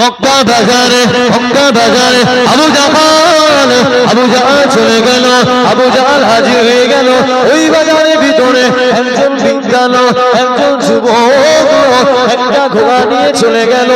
মক্কা বাজারে আবু জাহাল চলে গেল, আবু জাহাল হাজির হয়ে গেল। ওই বাজারের ভিতরে একজন বিজ্ঞানী, একজন যুবক একটা ঘোড়া নিয়ে চলে গেল,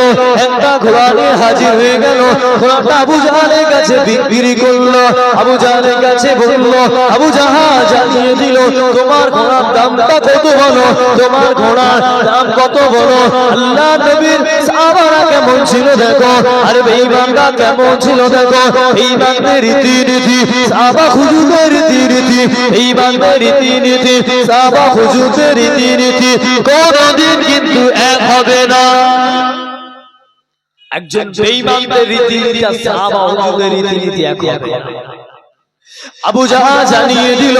একটা ঘোড়া নিয়ে হাজির হয়ে গেল। ঘোড়াটা আবু জাহালের কাছে বিক্রি করলো। আবু জাহালের কাছে বলল, আবু জাহাল জানিয়ে দিল, তোমার ঘোড়ার দামটা কত বলো, তোমার ঘোড়ার দাম কত বলো। আল্লাহ নবীর সাহাবারা কেমন ছিল দেখো, আর বেঈমানরা কেমন ছিল দেখো। বেঈমানদের রীতিনীতি, সাহাবা হুজুরদের রীতিনীতি, বেঈমানদের রীতিনীতি, সাহাবা হুজুরদের রীতিনীতি কোনদিন কিন্তু এক হবে না। একজন বেঈমানদের রীতিনীতি আর সাহাবা হুজুরদের রীতিনীতি এক হবে না। আবু জাহাল জানিয়ে দিল,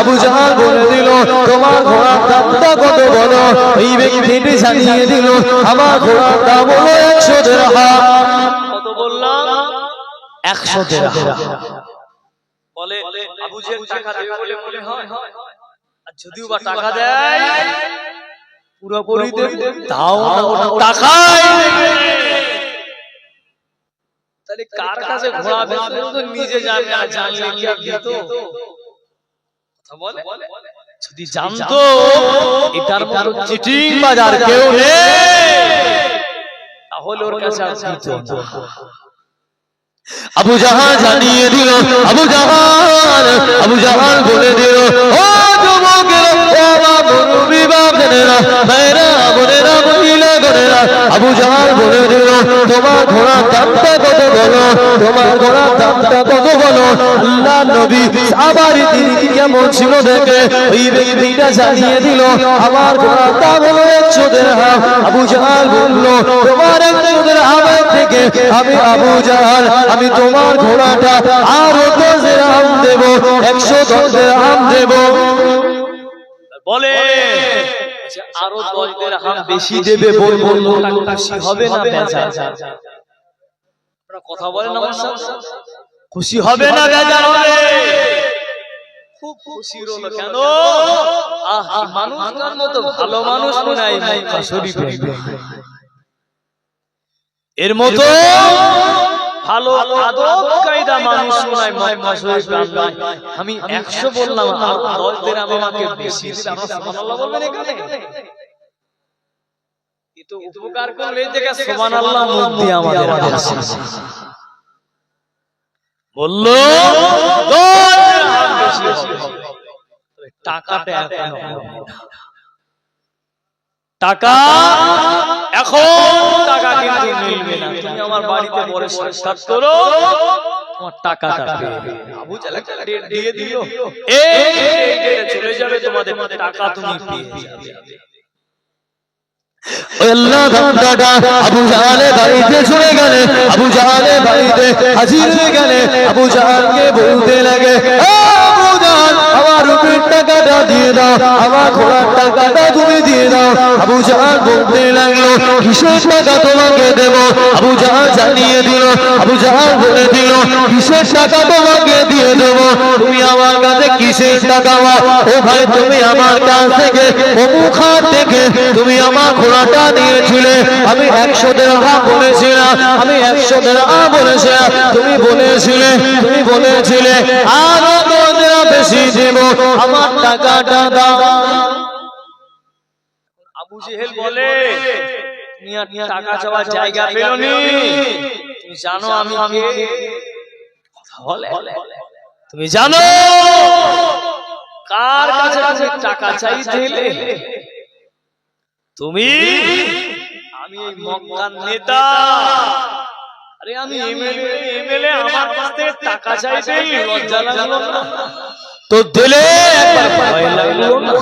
আবু জাহাল বলে দিল, তোমার ঘোড়ার দামটা কত বলো। এই ব্যক্তি জানিয়ে দিল, আমার ঘোড়ার দাম হলো 100 দিরহাম। কত বললাম? 100 দিরহাম। বলে আবু জাহাল টাকা দেবে বলে মনে হয়, আর যদিও বা টাকা দেয় পুরোপুরি দেবে, তাও না টাকাই তাহলে কার কাছে ঘোড়া বেচবে তো নিজে জানে, আর জানলে কি আর দিত? কথা বলে, যদি জানতো এটার মতো চিটিং বাজার কেউ নেই তাহলে ওর কাছে আর দিত না। আবু জাহাল জানিয়ে দিল, আবু জাহাল বলে দিল, ও যুবকেরা, ও মুরব্বি বাপজনেরা, ভাইরা বোনেরা, মহিলা গণেরা, আবু জাহাল বলে দিল, তোমার ঘোড়ার দামটা কত বলো, তোমার ঘোড়ার দামটা কত বলো। আল্লাহ নবী সাহাবার রীতিনীতি কেমন ছিল দেখে ওই ব্যক্তিটা জানিয়ে দিল, আমার ঘোড়ার দাম হলো 100 দিরহাম। আবু জাহাল বলল, তোমার 100 দিরহামের থেকে আমি আবু জাহাল, আমি তোমার ঘোড়াটা আরো 10 দিরহাম দেব, 110 দিরহাম দেব। বলে আরো 10 দিরহাম বেশি দেবে, বলবো লোকটা খুশি হবে না বেজার? আপনারা কথা বলেন আমার সাথে, খুশি হবে না বেজার হবে? খুব খুশি হলো। কেন? এই মানুষটার মতো ভালো মানুষ নাই মক্কা শরীফে, এর মতো ভালো আদব কায়দা মানুষ নাই মক্কা শরীফে। আমি 100 বললাম, আর 10 দিরহাম আমাকে বেশি দিলাম, সুবহানাল্লাহ বলবেন এখানে? এতো উপকার করলে এই জায়গা সুবহানাল্লাহ মুখ দিয়ে আমাদের আসে। বললো 10 দিরহাম বেশি হবে, টাকাটা এখন টাকা এখন টাকা কিন্তু মিলবে না। তুমি আমার বাড়িতে পরে সাক্ষাৎ করো, তোমার টাকাটা পেয়ে আবু জাহাল ডেট দিয়ে দিল, এই ডেটে চলে যাবে, তোমাদের টাকা তুমি পেয়ে যাবে। আল্লাহ বান্দাটা আবু জাহালের বাড়িতে চলে গেলে, আবু জাহালের বাড়িতে হাজির হয়ে গেলে, আবু জাহালকে বলতে লাগে, আবু জাহাল আমার রূপের টাকাটা দিয়ে দাও, আমার ঘোড়ার টাকাটা তুমি দিয়ে দাও। আবু জাহাল বলতে লাগলো, কিসের টাকা তোমাকে দেব? আবু জাহাল জানিয়ে দিল, আবু জাহাল বলে দিল, কিসের টাকা তোমাকে দিয়ে দেব? তুমি আমার কাছে কিসের টাকা? ও ভাই, তুমি আমার কাছ থেকে অমুক হাট থেকে তুমি আমার ঘোড়াটা নিয়েছিলে, আমি 100 দিরহাম বলেছিলাম, আমি 100 দিরহাম বলেছিলাম, তুমি বলেছিলে আরো 10 দিরহাম বেশি দেব, আমার টাকাটা দাও। আবু জেহেল বলে, তুমি আর টাকা চাওয়ার জায়গা পেলনি, তুমি জানো আমি কে? বলে, তুমি জানো কার কাছে তুমি টাকা চাইছিলে? তুমি? আমি এই মক্কার নেতা, আরে আমি এমএলএ, আমার কাছ থেকে টাকা চাইতে লজ্জা লাগলো না? তো দিলে একবার ভয় লাগলো না?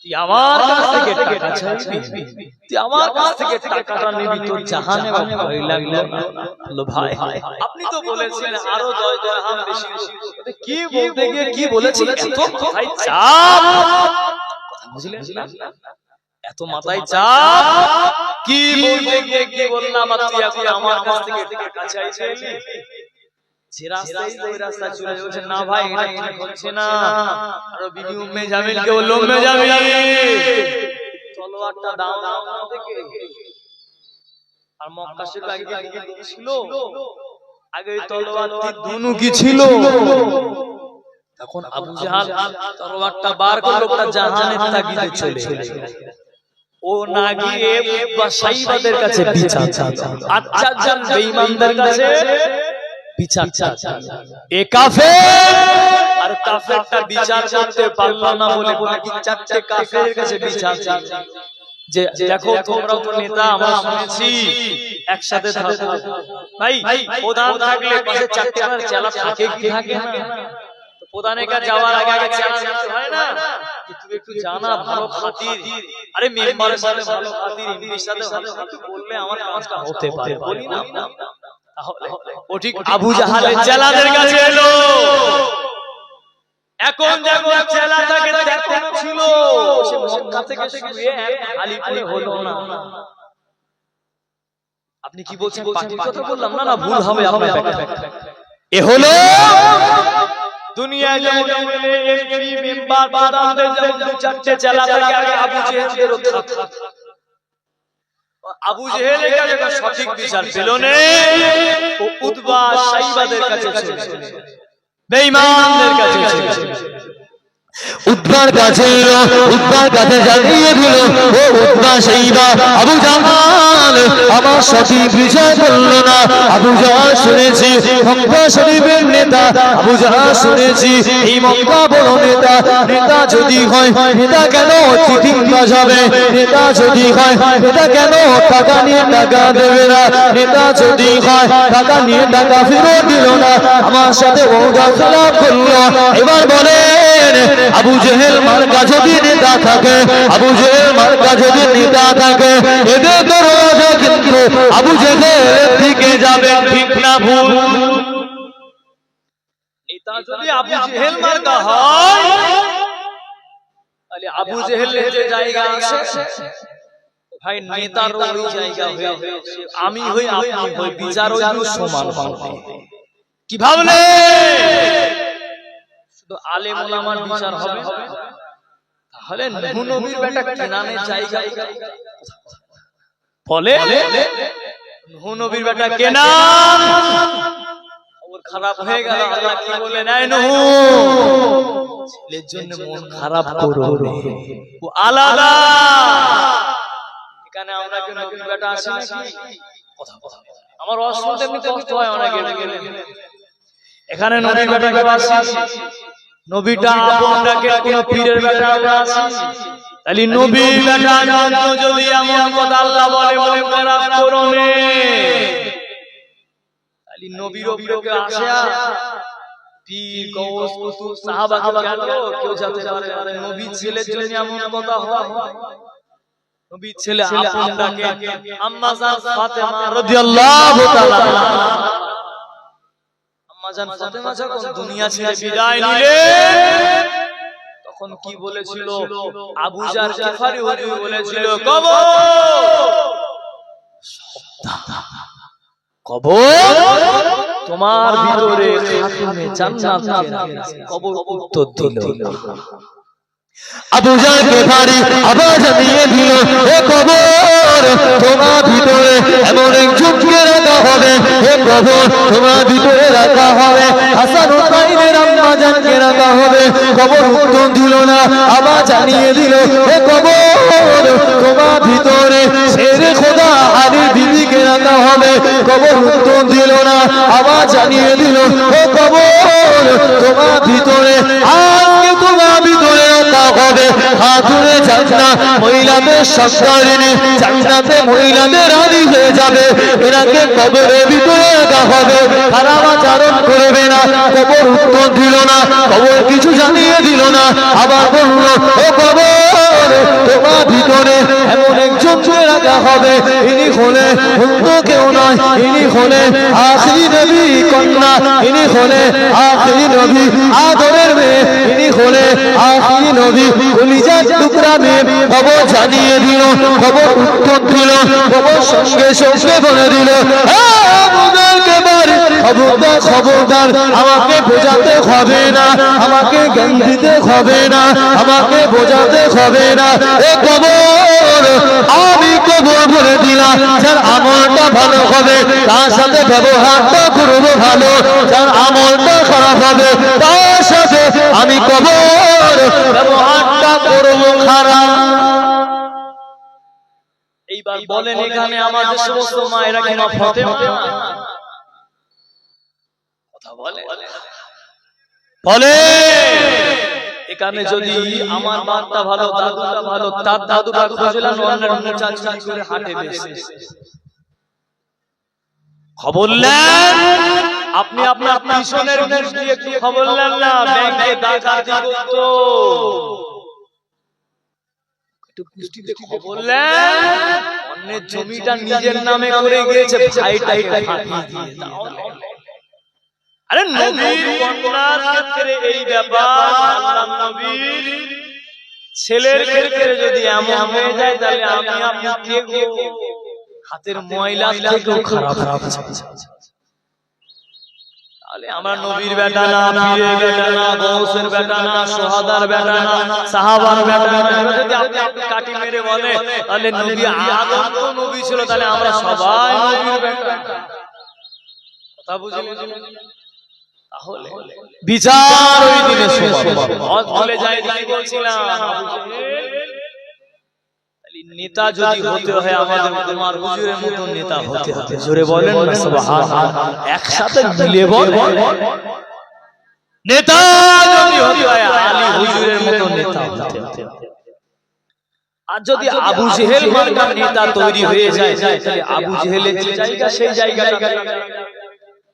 তুই আমার কাছ থেকে টাকা চাইবি, তুই আমার কাছ থেকে টাকাটা নিবি, তোর জাহানে ভয় লাগলো না? বললো, ভাই আপনি তো বলেছিলেন আরো 10 দিরহাম বেশি, কি বলতে গিয়ে কি বলেছিলেন? ভাই চাপ, বুঝলেন না? এত মাথায় চাপ, কি বলতে গিয়ে কি বললাম, তুই এখন আমার কাছ থেকে টাকা চাইছিলি? যে রাস্তায় ওই রাস্তা চলে যাচ্ছে না ভাই, এটা হচ্ছে না। আর বিবি উম্মে জামিল কে বলল, উম্মে জামিল তলোয়ারটা দাও না থেকে, আর মক্কা শরীফ আগে কি ছিল? আগে তলোয়ার ধনু কি ছিল? তখন আবু জাহাল তলোয়ারটা বার করলো, ওটা জাহানের তাগিদে চলে ও না গিয়ে সাইবাদের কাছে বিচার আচ্ছা জান বেঈমানদের কাছে বিচার এ কাফের আর কাফেরটা বিচার করতে পারলো না বলে বাকি চারটে কাফেরের কাছে বিচার যে দেখো তোমরাও তো নেতা, আমরা শুনেছি একসাথে থাকো ভাই, প্রধান থাকলে পাশে চারটে চেলা থাকে কি থাকে না? প্রধানের কাছে যাওয়ার আগে আগে চেলা হয় না যে তুমি একটু জানা ভালো খাতির, আরে মেম্বারের সাথে ভালো খাতির, এমপির সাথে ভালো খাতির বললে আমার কাজটা হতে পারে, বলি না? তাহলে ও ঠিক আবু জাহালের চেলাদের কাছে এলো। এখন যখন চেলা থাকে তখন ছিল সে মক্কা থেকে শুয়ে আলিপুরে হলো না। আপনি কি বলছেন? পার্টির কথা বললাম না? না ভুল হবে আপনার। এ হলো দুনিয়ায় যেমন এমপি মেম্বার প্রধানদের যেমন দু চারটে চেলা থাকে, আগে আবু জেহেলেরও থাকতো। আবু জেহেলের কাছে সঠিক বিচার পেল না, ও উতবা সাইবাদের কাছে চলে, বেঈমানদের কাছে চলে। উদ্বার কাছে এলো, উদ্বার কাছে জানিয়ে দিল, ও উদ্বা সাইবা আবু জাহাল আমার সঠিক বিচার করলো না। আবু জাহাল শুনেছি মক্কা শরীফের নেতা, আবু জাহাল শুনেছি এই মক্কা বড় নেতা। নেতা যদি হয় নেতা কেন চিটিংবাজ হবে? নেতা যদি হয় নেতা কেন টাকা নিয়ে টাকা দেবে না? নেতা যদি হয় টাকা নিয়ে টাকা ফেরত দিল না, আমার সাথে ওয়াদা খেলাপ করলো। এবার বলেন আবু জেহেল মার্কা যদি নেতা থাকে, আবু জেহেল মার্কা যদি নেতা থাকে, এদের দরজা কিন্তু আবু জেহেলের দিকে যাবে, ঠিক না ভুল? নেতা যদি আবু জেহেল মার্কা হয় তাহলে আবু জেহেলের যে জায়গা আছে ভাই নেতার ওই জায়গা হয়ে আমি হই আপনি হই বিচার ওই সমান হবে। কি ভাবলে শুধু আলেম ওলামার বিচার হবে? তাহলে নূহ নবীর বেটা কেনানের জায়গা বলে নূহ নবীর বেটা কেনান ওর খারাপ হয়ে গেল, আল্লাহ কি বলেন? এই নূহ ছেলের জন্য মন খারাপ করো না, ও আলাদা। এখানে আমরা কি নবীর বেটা আসি নাকি? কথা কথা আমার অসুবিধা এমনি কষ্ট হয় অনেকে গেলে। এখানে নবীর বেটা কেউ আসি? নবীটা আপন ডাকে কোন পীরের বেটা আমরা আসি? তাহলে নবীর বেটা যদি এমন কথা আল্লাহ বলে মন খারাপ করো না, তাহলে নবীর উপরে আসে পীর গৌস কুতুব সাহাবা কেন কেউ যেতে পারে? আরে নবীর ছেলের জন্য এমন কথা হয়? নবীর ছেলে আপন ডাকে আম্মা জান ফাতেমা রাদিয়াল্লাহু তাআলা, আম্মা জান ফাতেমা যখন দুনিয়া ছেড়ে বিদায় নিলেন তখন কি বলেছিল? আবু জার গিফারি হুজুর বলেছিল কবর কবর তোমার ভিতরে খাতুনে জান্নাত আছে। কবর উত্তর দিল আবু জার গিফারি আবার জানিয়ে দিল, হে কবর তোমার ভিতরে এমন একজনকে রাখা হবে, হে কবর তোমার ভিতরে রাখা হবে হাসান হুসাইনের আম্মা জানকে রাখা হবে। কবর উত্তর দিল না, আবার জানিয়ে দিল, হে কবর তোমার ভিতরে শেরে খোদা আলী বিবিকে রাখা হবে। কবর উত্তর দিল না, আবার জানিয়ে দিল, হে কবর তোমার ভিতরে আজকে তোমার ভিতরে রাখা হবে হাতুরে জান্নাত, মহিলাদের সন্তানিনী জান্নাতে মহিলাদের রানী হয়ে যাবে। এনাকে কবরের ভিতরে রাখা হবে, খারাপ আচরণ করবে না। কবর উত্তর দিল না, কবর কিছু জানিয়ে দিল না, আবার বলল, ও কবর তোমার ভিতরে এমন একজনকে রাখা হবে, ইনি হলে অন্য কেউ নয়, ইনি হলে আখিরি নবী কন্যা, ইনি হলে আখিরি নবী আদরের মেয়ে, ইনি হলে আখিরি নবী কলিজার টুকরা মেয়ে। খবর জানিয়ে দিল, খবর উত্তর দিল, খবর সঙ্গে সঙ্গে বলে দিল, খবরদার আমাকে বোঝাতে হবে না, আমাকে জ্ঞান দিতে হবে না, আমাকে বোঝাতে হবে না। এ খবর আমি তবু বলে দিলাম যার আমলটা ভালো হবে তার সাথে ব্যবহারটা করবো ভালো, যার আমলটা খারাপ হবে তার সাথে আমি কবর ব্যবহারটা করবো খারাপ। এইবার বলেন এখানে আমাদের সমস্ত মায়েরা কি মা ফাতেমা কথা বলে এখানে যদি আমার মাটা ভালো দাদুটা ভালো তার দাদুটা খুঁজলাম অন্যের মোচা চাল করে হাঁটে বেশি খবর নেন আপনি আপনার পিছনের মুখ দিয়ে একটু খবর নেন না ব্যাংকে ডাকাতি করতো একটু কুষ্টিতে খবর নেন অন্যের জমিটা নিজের নামে করে গিয়েছে ভাইটাকে ফাটিয়ে দিয়ে তাহলে আরে নবীর কন্যার ক্ষেত্রে এই ব্যাপার আল্লাহর নবীর ছেলের ক্ষেত্রে যদি এমন হয়ে যায় তাহলে আমি আপনি কে গো হাতের ময়লা থেকেও খারাপ তাহলে আমরা নবীর বেটা না পীরের বেটা না গৌসের বেটা না সুহাদার বেটা না সাহাবার বেটা না যদি আপনি কাটি মেরে বলে তাহলে নবী আদম তো নবী ছিল তাহলে আমরা সবাই নবীর বেটা কথা বুঝলেন তাহলে বিচার ওই দিনে চলে যায় তাই বলছিলাম নেতা যদি হতে হয় আমাদের তোমার হুজুরের মতো নেতা হতে হবে জোরে বলেন না সুবহানাল্লাহ একসাথে মিলে বলেন নেতা যদি হতে হয় আলী হুজুরের মতো নেতা হতে হবে আর যদি আবু জেহেল মার্কা নেতা তৈরি হয়ে যায় তাহলে আবু জেহেলের যে জায়গা সেই জায়গাটা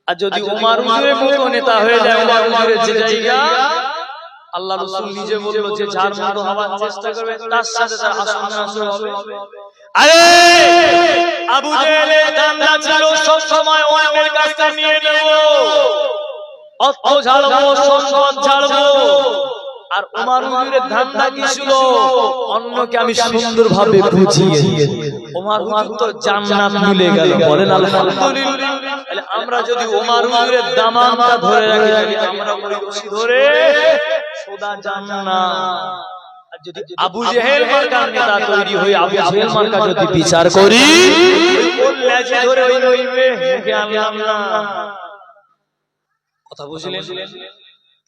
আর যদি উমর হুজুরের মতো নেতা হয়ে যায় উমর হুজুরের যে জায়গা আল্লাহ রাসূল নিজে বলল যে যার মতো হওয়ার চেষ্টা করবে তার সাথে তার আসন হবে আরে আবু জেহেলের ধান্দা ছিল সব সময় অন্যের কাছ থেকে নিয়ে নেব অর্থ ঝাড়বো সম্পদ ঝাড়বো আর উমর হুজুরের ধান্দা কি ছিল অন্যকে আমি সুন্দরভাবে বুঝিয়ে উমর হুজুর তো জান্নাত মিলে গেল বলেন আলহামদুলিল্লাহ তাহলে আমরা যদি উমর হুজুরের দামানটা ধরে রাখি আমরা ওই রশি ধরে সোদা জান্নাত আর যদি আবু জেহেল মার্কার নেতা তৈরি হই আবু জেহেল মার্কা যদি বিচার করি ওই লেজে ধরে ওই রইবে মুখে আল্লাহ কথা বুঝলেন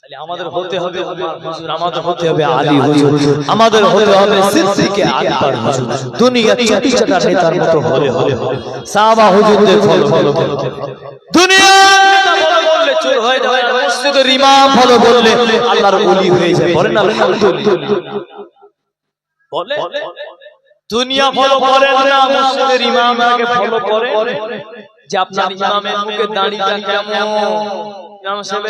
তাহলে আমাদের হতে হবে হুজুর আমাদের হতে হবে আলী হুজুর আমাদের হতে হবে সিদ্দিকে আকবর হুজুর দুনিয়া ছোট ছোট নেতার মতো হলে সাহাবা হুজুরদের ফলো দুনিয়া নেতা বলে বললে চোর হয়ে যায় মসজিদের ইমাম ফলো বললে আল্লাহর ওলি হয়ে যায় বলেন আলহামদুলিল্লাহ বলে দুনিয়া ফলো করেন না মসজিদের ইমামকে ফলো করেন যে আপনার ইমামের মুখে দাড়িটা কেমন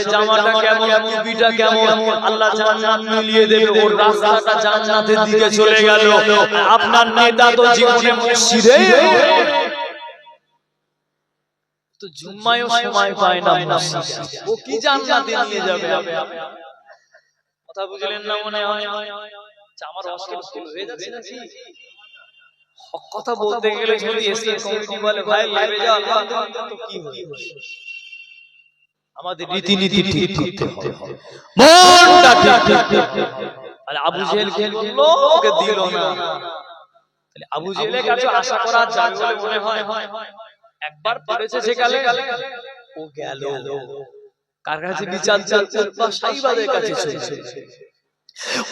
জামাটা কেমন টুপিটা কেমন আল্লাহ জান্নাত মিলিয়ে দেবে ওর রাস্তাটা জান্নাতের দিকে চলে গেল আপনার নেতা তো জীবনে মসজিদে তো জুম্মায়ও সময় পায় না মসজিদে ও কি জান্নাতে নিয়ে যাবে কথা বুঝলেন না মনে হয় আমার অস্কিল হয়ে যাচ্ছে নাকি হক কথা বলতে গেলে যদি এসে কমিটি বলে ভাই লেবে যাও আলহামদুলিল্লাহ তো কি হবে আমাদের রীতিনীতি ঠিক করতে হবে মনটা ঠিক আর আবু জেহেল খেল করলো ওকে দিল না তাহলে আবু জেহেলের কাছে আশা করা যায় বলে মনে হয় একবার পড়েছে সেকালে ও গেল কার কাছে বিচার চলছে সাইবাদের কাছে চলছে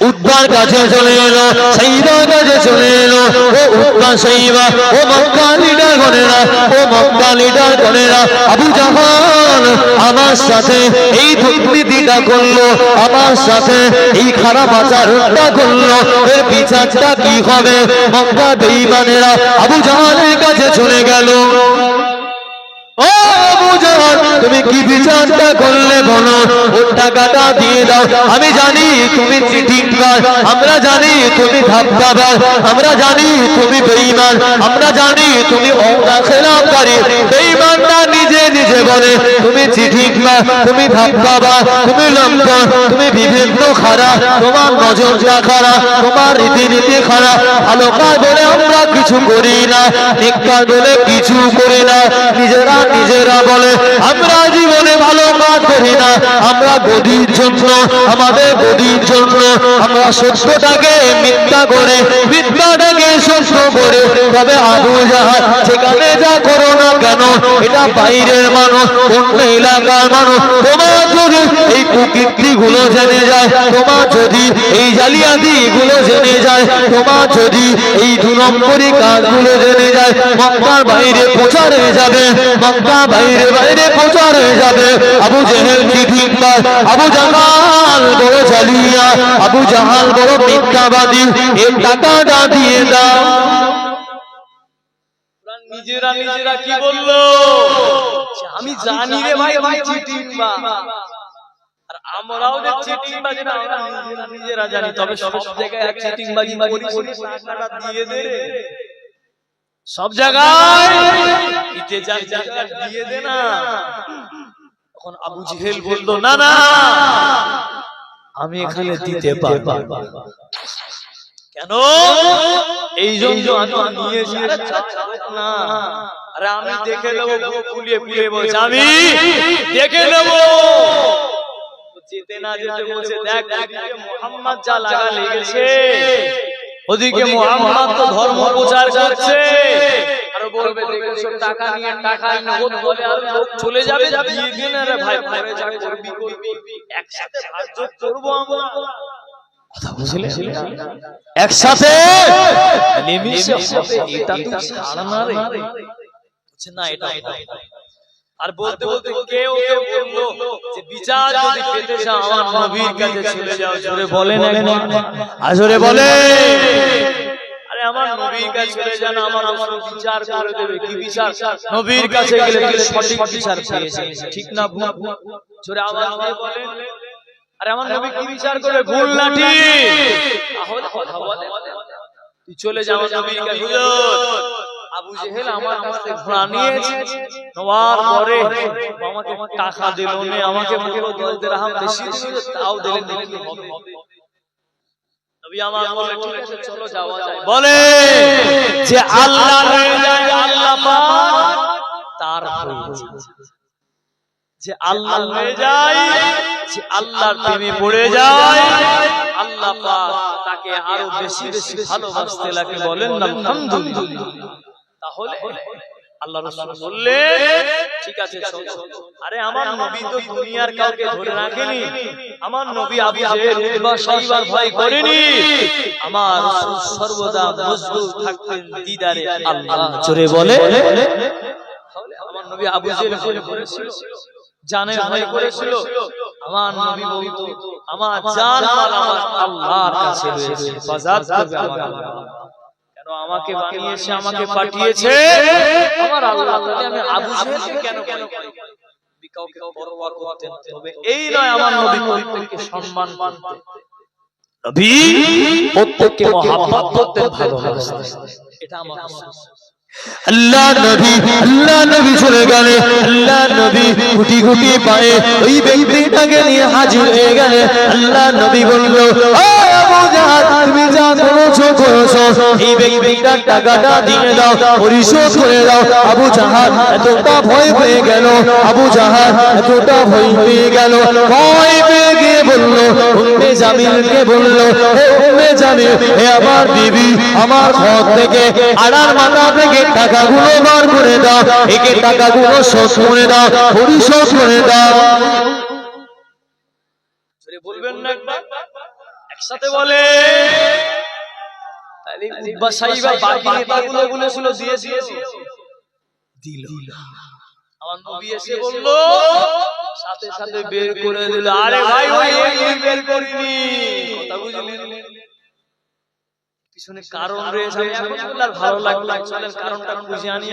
উদ্বার কাছে চলে এলো সাইবার কাছে চলে এলো ও উদ্বার সাইবা ও মক্কা লিডার গনেরা ও মক্কা লিডার গনেরা আবু জাহাল আমার সাথে এই দুর্নীতিটা করলো আমার সাথে এই খারাপ আচরণটা করলো এর বিচারটা কি হবে মক্কা বেঈমানেরা আবু জাহালের কাছে চলে গেল ও আবু জাহাল তুমি কি বিচারটা করলে বলো ওর টাকাটা দিয়ে দাও আমি জানি তুমি চিটিংবাজ আমরা জানি তুমি ধাপ্পাবাজ আমরা জানি তুমি বেঈমান আমরা জানি তুমি ওয়াদা খেলাফকারী বেঈমানটা নিজে নিজে বলে তুমি চিঠিক না, তুমি ভাববা, তুমি লম্বা, তুমি বিভিন্ন খারাপ, তোমার নজরটা খারাপ, তোমার রীতিনীতি খারাপ। ভালো কাজ বলে আমরা কিছু করি না, ঠিক কাজ বলে কিছু করি না। নিজেরা বলে আমরা জীবনে ভালো কাজ করি না, আমরা গদির জন্য, আমাদের গদির জন্য আমরা সত্যটাকে মিথ্যা করে, মিথ্যাটাকে সত্য করে। তবে আবু জাহাল সেখানে যা করো না কেন, এটা বাইরের মানুষ, অন্য এলাকার মানুষ, তোমার যদি এই কুকীর্তি গুলো জেনে যায়, তোমার যদি এই জালিয়াতি গুলো জেনে যায়, তোমার যদি এই 2 নম্বরী কাজগুলো জেনে যায়, মক্কার বাইরে প্রচারে যাবে, মক্কা বাইরে বাইরে প্রচারে যাবে। আবু জেহেল কি ঠিকঠাক, আবু জাহাল বড় জালিয়া, আবু জাহাল বড় মিথ্যাবাদী, এর টাকাটা দিয়ে দাও। নিজেরা কি বললো? আমি জানি রে ভাই ভাই চিটিংবা, আর আমরাও যে চিটিংবাজি না, আমরা নিজেরা জানি। তবে সব জায়গায় চিটিংবাজি করিস, টাকাটা দিয়ে দে রে, সব জায়গায় দিতে যাই, জায়গা দিয়ে দে না। তখন আবু জেহেল বলল না না, আমি এখানে দিতে পারবো কেন? এই জন্য আমি নিয়েছি না। আরে আমি দেখে নেবো, ফুলিয়ে বলছে আমি দেখে নেবো। যেতে না যেতে বলছে দেখ মুহাম্মদ যা লাগা লেগেছে, ওদিকে মুহাম্মদ তো ধর্ম প্রচার করছে, আর বলবে দেখেছো টাকা নিয়ে টাকায় নগদ বলে আর লোক চলে যাবে, দিয়ে দিন। আরে ভাই পরে যা করবি একসাথে ভাগ্য করব আমরা, কথা বুঝলে? একসাথে নেমিশে হবে, এটা তো ছাড় না রে, বুঝছেন না? এটা আর বলতে বলতে কেউ বলল যে বিচার যদি পেতে চাও আমার নবীর কাছে চলে যাও। জোরে বলেন, আজরে বলে, আরে আমার নবীর কাছে চলে যান, আমার বিচার করে দেবে। কি বিচার? নবীর কাছে গেলে তুই সঠিক বিচার পেয়েছিস, ঠিক না ভুল? জোরে আওয়াজ দিয়ে বলেন, আরে আমার নবী কি বিচার করে, ভুল না ঠিক? তাহলে কথা বলে, তুই চলে যা আমার নবীর কাছে। হুজুর আবু জেহেল আমার কাছ থেকে ঘোড়া নিয়েছে, নেওয়ার পরে আমাকে টাকা দিল না, আমাকে বলল 10 দিরহাম বেশি দিলে তাও দিলেন কি হবে? নবী আমার বলে ঠিক আছে চলো যাওয়া যায়। বলে যে আল্লাহ হয়ে যায়, আল্লাহ পাক তার হয়ে যায়, যে আল্লাহ হয়ে যায়, যে আল্লাহর প্রেমে পড়ে যায়, আল্লাহ পাক তাকে আরো বেশি বেশি ভালোবাসতে লাগে। বলেন না আলহামদুলিল্লাহ। তাহলে আল্লাহ রাসূল বললেন ঠিক আছে চলো। আরে আমার নবী তো দুনিয়ার কাউকে ধরে রাখেনি, আমার নবী আবু জেহেল বা সাইবার ভয় করেনি, আমার রাসূল সর্বদা মজবুত থাকতেন দিদারে আল্লাহ। জোরে বলে, তাহলে আমার নবী আবু জেহেল বলে করেছিল, জানের ভয় করেছিল। আমার নবী বলতো আমার জান মাল আমার আল্লাহর কাছে রয়েছে, বাজার করবে আমার আল্লাহ। আমাকে বানিয়েছে, আমাকে পাঠিয়েছে আমার আল্লাহ। আমি আবু জেহেলকে কেন কাউকে পরোয়া করতেন? তবে এই নয় আমার নবী প্রত্যেককে সম্মান করতেন, নবী প্রত্যেককে মহব্বত করতেন, ভালোবাসতেন। এটা আমার আল্লাহ নবী চলে গেলে, আল্লাহ নবী গুটি গুটি পায়ে ওই ব্যক্তিটাকে নিয়ে হাজির হয়ে গেলে। আল্লাহ নবী বলল আবু জাহাল তুমি যা করেছো এই ব্যক্তিটার টাকাটা দিয়ে দাও, পরিশোধ করে দাও। আবু জাহাল এতটা ভয় পেয়ে গেল, আবু জাহাল এতটা ভয় পেয়ে গেল, ভয় পেয়ে গিয়ে বলল উম্মে জামিলকে বলল, হে উম্মে জামিল, হে আমার বিবি, আমার ঘর থেকে আড়ার মাথা থেকে টাকাগুলো বার করে দাও, একে টাকাগুলো শোধ করে দাও, পরিশোধ করে দাও। বলবেন না একবার একসাথে বলে, তাহলে উব্বা সাইবা বাকি নেতাগুলো বলেছিল দিয়ে দিল। আমার নবী এসে বলল, সাথে সাথে বের করে দিল। আরে ভাই ওই বের করিনি, কথা বুঝলেন? পিছনে কারণ রয়েছে, আপনার ভালো লাগলো, চলেন কারণটা বুঝে আনি।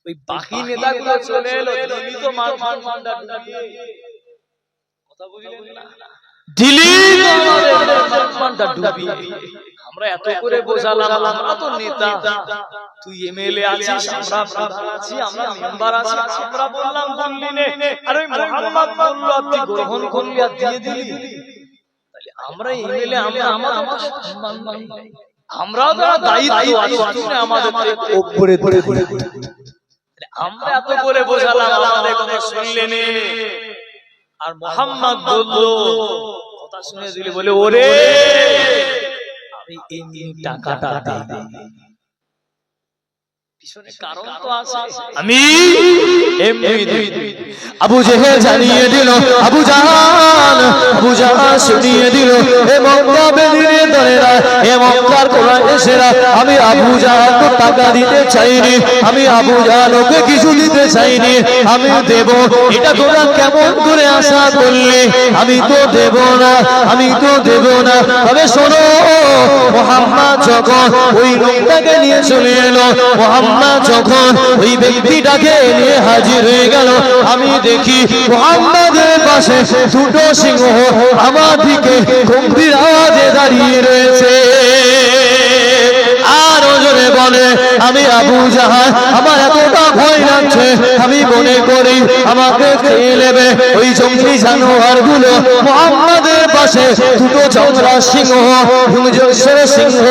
ওই বাকি নেতাগুলো চলে এলো, দিলি তো মানটা ডুবিয়ে, কথা বুঝলেন না? দিলি তো মানটা ডুবিয়ে আমরা এত করে বোঝালাম, আমরা তো নেতা, তুই এমএলএ আছিস, আমরা প্রধান আছি, আমরা মেম্বার আছি, আমরা বললাম বললি নে, আর ওই মোহাম্মদ বলল আর তুই গ্রহণ করলি আর দিয়ে দিলি। তাহলে আমরা এমএলএ, আমরা আমাদের সম্মান নাই, আমরাও তো দায়িত্ব আছে, তুই আমাদের উপরে ধরে ধরে। আমরা এত করে বোঝালাম, আমাদের কথা শুনলেন, আর মোহাম্মদ বলল, কথা শুনে দিলে বলে ওরে আমি এমনি টাকাটা দেই, পিছনে কারণ তো আছে, আমি এমনি দেই। আবু জেহেল জানিয়ে দিল, আবু জাহাল শুনিয়ে দিল, হে মক্কা বেদিনের দলেরা, হে মক্কার কুরাইশেরা, আমি আবু জাহালকে টাকা দিতে চাইনি, আমি আবু জাহালকে কিছু দিতে চাইনি, আমি দেব, এটা তোরা কেমন করে আশা করলি? আমি তো দেব না, আমি তো দেব না। তবে শোনো, মুহাম্মদ যখন ওই লোকটাকে নিয়ে চলে এলো, মুহাম্মদ যখন ওই ব্যক্তিটাকে নিয়ে হাজির হয়ে গেল, আমি দেখি মুহাম্মাদের পাশে দুটো সিংহ আমার দিকে গম্ভীর আওয়াজে দাঁড়িয়ে রয়েছে। আর ওজনে বলে, আমি আবু জাহাল, আমার এতটা ভয় লাগছে, আমি মনে করি আমাকে খেয়ে নেবে ওই জঙ্গলি জানোয়ার গুলো। মুহাম্মাদের পাশে দুটো চমড়া সিংহ, হিংস্র সিংহ,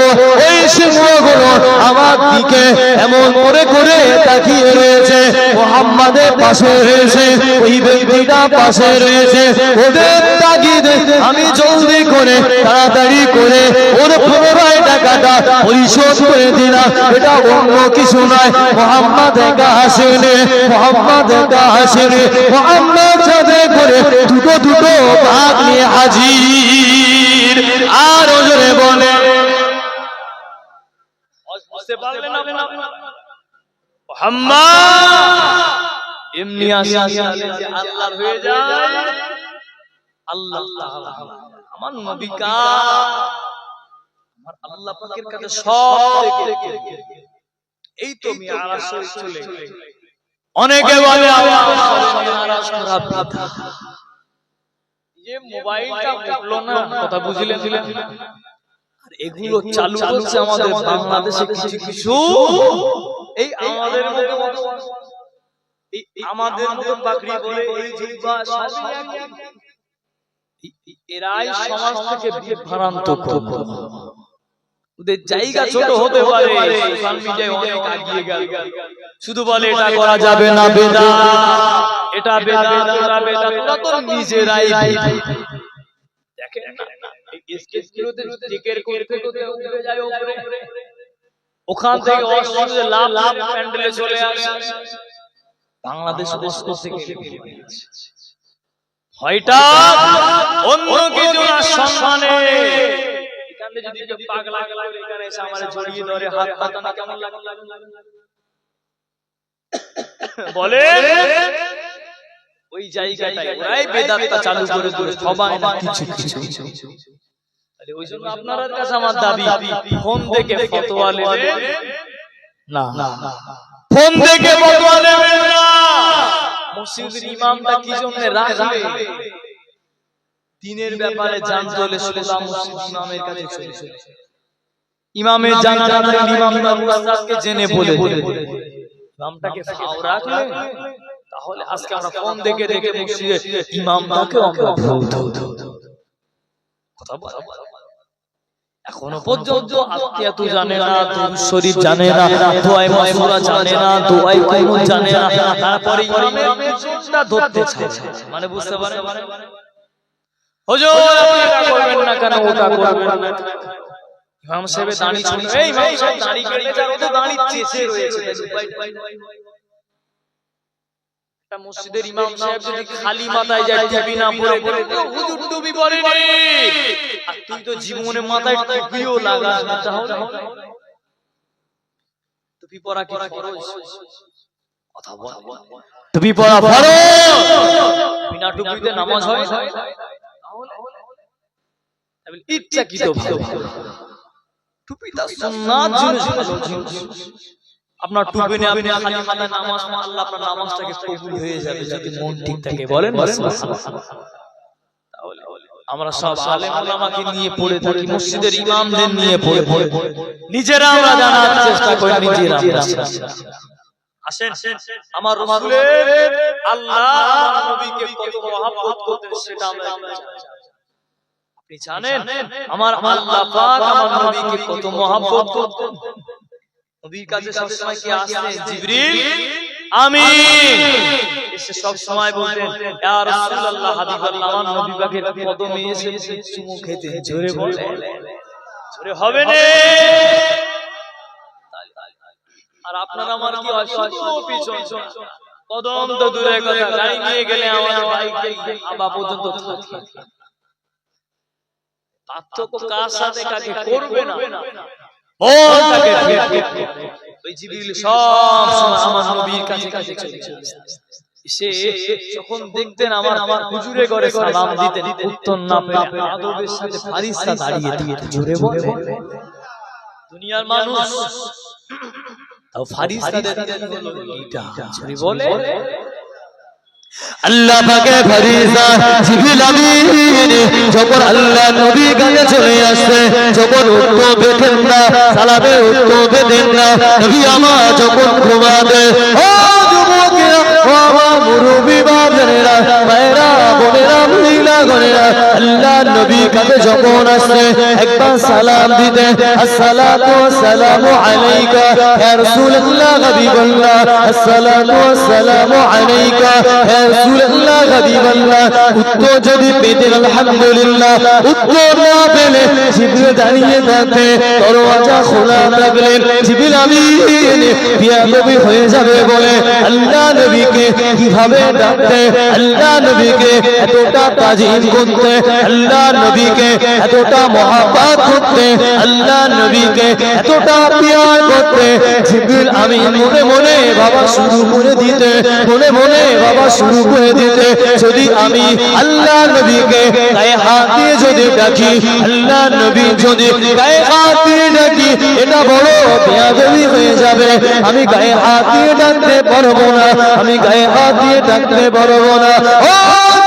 ওই সিংহগুলো আমার দিকে এমন করে করে তাকিয়ে রয়েছে। মুহাম্মাদের পাশে রয়েছে, ওই ব্যক্তিটা পাশে রয়েছে, ওদের তাগিদে আমি জলদি করে তাড়াতাড়ি করে ওর 15 টাকাটা পরিশোধ করে দিলাম। এটা অন্য কিছু নয়, মুহাম্মদ একা আসেনি, মুহাম্মদ একা আসেনি, মুহাম্মদ সাথে করে দুটো দুটো ভাগ নিয়ে হাজির। আর ওজনে বলে, বুঝতে পারলেন না মুহাম্মদ এমনি আসে যে আল্লাহর হয়ে যায়, আল্লাহ তাআলা আমার নবী কা, আমার আল্লাহ পাকের কাছে সব থেকে এই তো মিরাজ চলে গেল। অনেকে বলে মিরাজ করা বিদআত, যে মোবাইলটা উঠলো না, কথা বুঝলেন? আর এগুলো চালু হচ্ছে আমাদের বাংলাদেশে কিছু কিছু, এই আমাদের মতো আমাদের মতো পাকড়ি বলে এই জিহ্বা সবই এরাই সমাজ থেকে বিভ্রান্ত করে। ওদের জায়গা ছোট হতে পারে, সোশ্যাল মিডিয়ায় অনেক এগিয়ে গেল, শুধু বলে এটা করা যাবে না, বেদাত, এটা বেদাত, এটা বেদাত। ওরা তো নিজেরাই দেখেন না, এই স্কেচগুলোতে টিকের করতে করতে উঠে যায় উপরে, ওখান থেকে অসুবিধে লাভ লাভ প্যান্ডেলে চলে আসে। বাংলাদেশ অস্ত্র থেকে হয়টা অন্য কিছু না, সম্মানে এখানে যদি যে পাগলা এখানে এসে আমারে জড়িয়ে ধরে হাত পাতানো কেমন লাগে বলে, ওই জায়গাটায় ওরাই বেদাতটা চালু করে দিল, সবাই না কিছু কিছু। তাহলে ওই জন্য আপনাদের কাছে আমার দাবি, ফোন থেকে ফতোয়া নেবেন না, ফোন থেকে ফতোয়া নেবেন না। মসজিদের ইমামটা কি জন্য রাখবে, দিনের ব্যাপারে জানতে হলে সোজা মসজিদ ইমামের কাছে চলে যাবে। ইমামের জানা জানা ইমামটা মুস্তাদকে জেনে বলে ইমামটাকে ফাও রাখলে, তাহলে আজকে আমরা ফোন দেখে দেখে মসজিদে ইমামটাকে আমরা ভুল কথা বলা। এখনো পর্যন্ত আত্মীয়াতু জানে না, দুরূদ শরীফ জানে না, দোয়ায়ে মাসুরা জানে না, দোয়ায়ে কুনুত জানে না, তারপরে ইমামের পেছনটা ধরতে চায়, মানে বুঝতে পারেন হুজুর আপনি এটা করবেন না কেন, ওটা করবেন না। ইমাম সাহেব দাড়ি ছিল, এই ইমাম সাহেব দাড়ি কেটে যার, ও তো দাড়ি চেঁচে রয়েছে। একটা মসজিদের ইমাম সাহেব যদি খালি মাথায় যায়, টুপি না পরে, হুজুর টুপি পরেনি, আর তুই তো জীবনে মাথায় টুপিও লাগাস না, তাহলে টুপি পরা কি ফরজ? কথা বল, টুপি পরা ফরজ, বিনা টুপিতে নামাজ হয়? তাহলে ইচ্ছাকৃত ভাবে টুপিটা সুন্নাত জিনিস, আপনার টুপি নিয়ে আপনি খালি মাথায় নামাজ পড়লে আল্লাহ আপনার নামাজটাকে কবুল হয়ে যাবে যদি মন ঠিক থাকে। বলেন তাহলে আমরা সব আলেম ওলামাকে নিয়ে পড়ে থাকি, মসজিদের ইমামদের নিয়ে পড়ে নিজেরা আমরা জানার চেষ্টা করি নিজেরা। আসেন আমার রাসূলের আল্লাহ আমার নবীকে কত মহব্বত করতেন সেটা আমরা জানি। আপনি জানেন আমার আল্লাহ পাক আমার নবীকে কত মহব্বত করতেন? নবীর কাছে সব সময় কি আসতেন? জিবরিল আমিন এসে সব সময় বলতেন ইয়া রাসূলুল্লাহ হাবিবাল্লাহ আমার নবী পাকের কদমে এসে চুমু খেতেন। জোরে বলেন, জোরে হবে না? আর আপনারা আমার কি হয় শুধু পিছন কদম তো দূরে কথা, গাড়ি নিয়ে গেলে আমাদের বাইকে আবা পর্যন্ত থাকে। পার্থক্য কার সাথে কাকে করবে না বল তাকে ওই জিবরিল সব সময় আমার নবীর কাছে কাছে চলে এসে যখন দেখতেন আমার হুজুরে ঘরে সালাম দিতেন, উত্তর না পেলে আদবের সাথে ফারিস্তা দাঁড়িয়ে থাকে। জোরে বলে দুনিয়ার মানুষ তাও ফারিস্তাদের হলো লিডার। জোরে বলে আল্লাহ পাকের ফেরেশতা জিবরিল আমিন যখন আল্লাহ নবীর কাছে চলে আসে, যখন উত্তর পেতেন না, সালামের উত্তর পেতেন না, নবী আমার যখন ঘুমাতে, ও যুবকেরা, ও আমার মুরব্বি বাবারা, মায়েরা, বোনেরা, মহিলাগণেরা, আল্লাহ নবীর কাছে যখন আসে একবার সালাম দিতেন, আসসালাতু ওয়াসসালামু আলাইকা ইয়া রাসূলুল্লাহ হাবিবাল্লাহ, আসসালাতু ওয়াসসালামু আলাইকা ইয়া রাসূলুল্লাহ হাবিবাল্লাহ। উত্তর যদি পেতেন আলহামদুলিল্লাহ, উত্তর না পেলে জিবরিল দাঁড়িয়ে থাকতে, দরওয়াজা খোলা থাকলে জিবরিল আমিন বিয়াদবি হয়ে যাবে বলে আল্লাহ নবীকে কিভাবে ডাকতে, আল্লাহ নবীকে এতটা তাজিম করতে, আল্লাহ নবীকে এতটা মহব্বত করতে, আল্লাহ নবীকে এতটা প্যার করতে, জিবরিল আমিন মনে মনে বাবা শুরু করে দিতে, মনে মনে বাবা শুরু করে দিতে, যদি আমি আল্লাহ নবীকে গায়ে হাত দিয়ে যদি ডাকি, আল্লাহ নবী যদি গায়ে হাত দিয়ে ডাকি, এটা বড় বেয়াদবি হয়ে যাবে। আমি গায়ে হাত দিয়ে ডাকতে পারবো না, আমি গায়ে হাত দিয়ে ডাকতে পারবো না। ও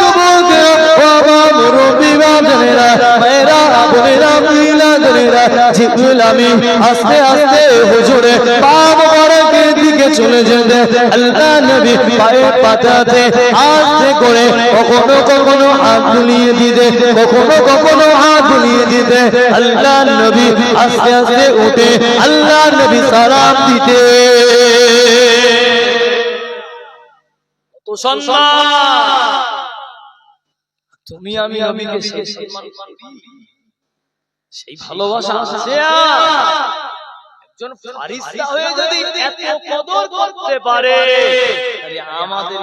যুবকেরা, ও আমার মুরব্বি বাবারা, মায়েরা, বোনেরা, মহিলাগণেরা, জিবরিল আমিন আস্তে আস্তে হুজুরে পা মোবারকের দিকে চলে যেতে, আল্লাহ নবী পায়ে পাতাতে আস্তে করে কখনো কখনো হাত বুলিয়ে দিতে, কখনো কখনো হাত বুলিয়ে দিতে, আল্লাহ নবী আস্তে আস্তে উঠে আল্লাহ নবী সালাম দিতে। তো সম্মান তুমি আমি নবীকে সেই সম্মান সেই ভালোবাসা আছে। একজন ফারিস্তা হয়ে যদি এত কদর করতে পারে, তাহলে আমাদের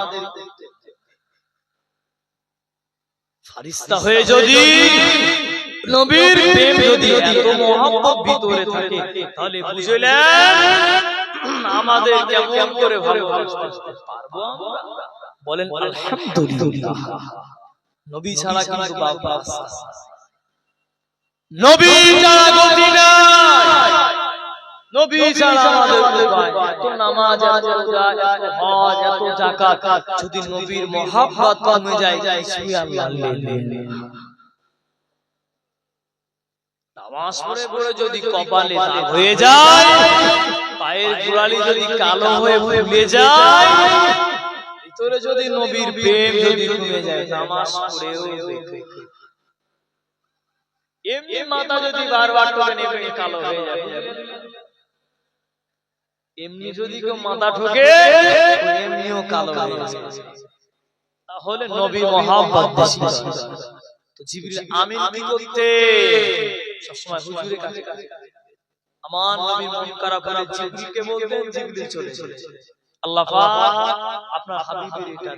ফারিস্তা হয়ে যদি নবীর প্রেম যদি এত মহব্বত ভিতরে থাকে, তাহলে বুঝলেন আমাদের কেমন করে ভালোবাসতে পারবো আমরা? বলেন আলহামদুলিল্লাহ। নবী ছাড়া কিন্তু বাবা, নবী ছাড়া গতি নাই, নবী ছাড়া আমাদের উপায়। এত নামাজ, এত রোজা, এত হজ, এত যাকাত, যদি নবীর মহব্বত কমে যায়, কিছুই আল্লাহ নেই। নামাজ পড়ে পড়ে যদি কপালে দাগ হয়ে যায়, পায়ের গোড়ালি যদি কালো হয়ে ফুলে যায়, ভিতরে যদি নবীর প্রেম যদি কমে যায়, নামাজ পড়েও এমনি মাথা যদি বারবার ঠোকেন এমনি কালো হয়ে যাবে। এমনি যদি কেউ মাথা ঠোকে এমনিও কালো হয়ে যাবে। তাহলে নবী মহব্বত বেশি। তো জিবরিল আমিন কি করতে সবসময় হুজুরের কাছে আমার নবী মন খারাপ হলে জিবরিলকে বলতেন, জিবরিল চলে আল্লাহ পাক আপনার হাবিবের এটা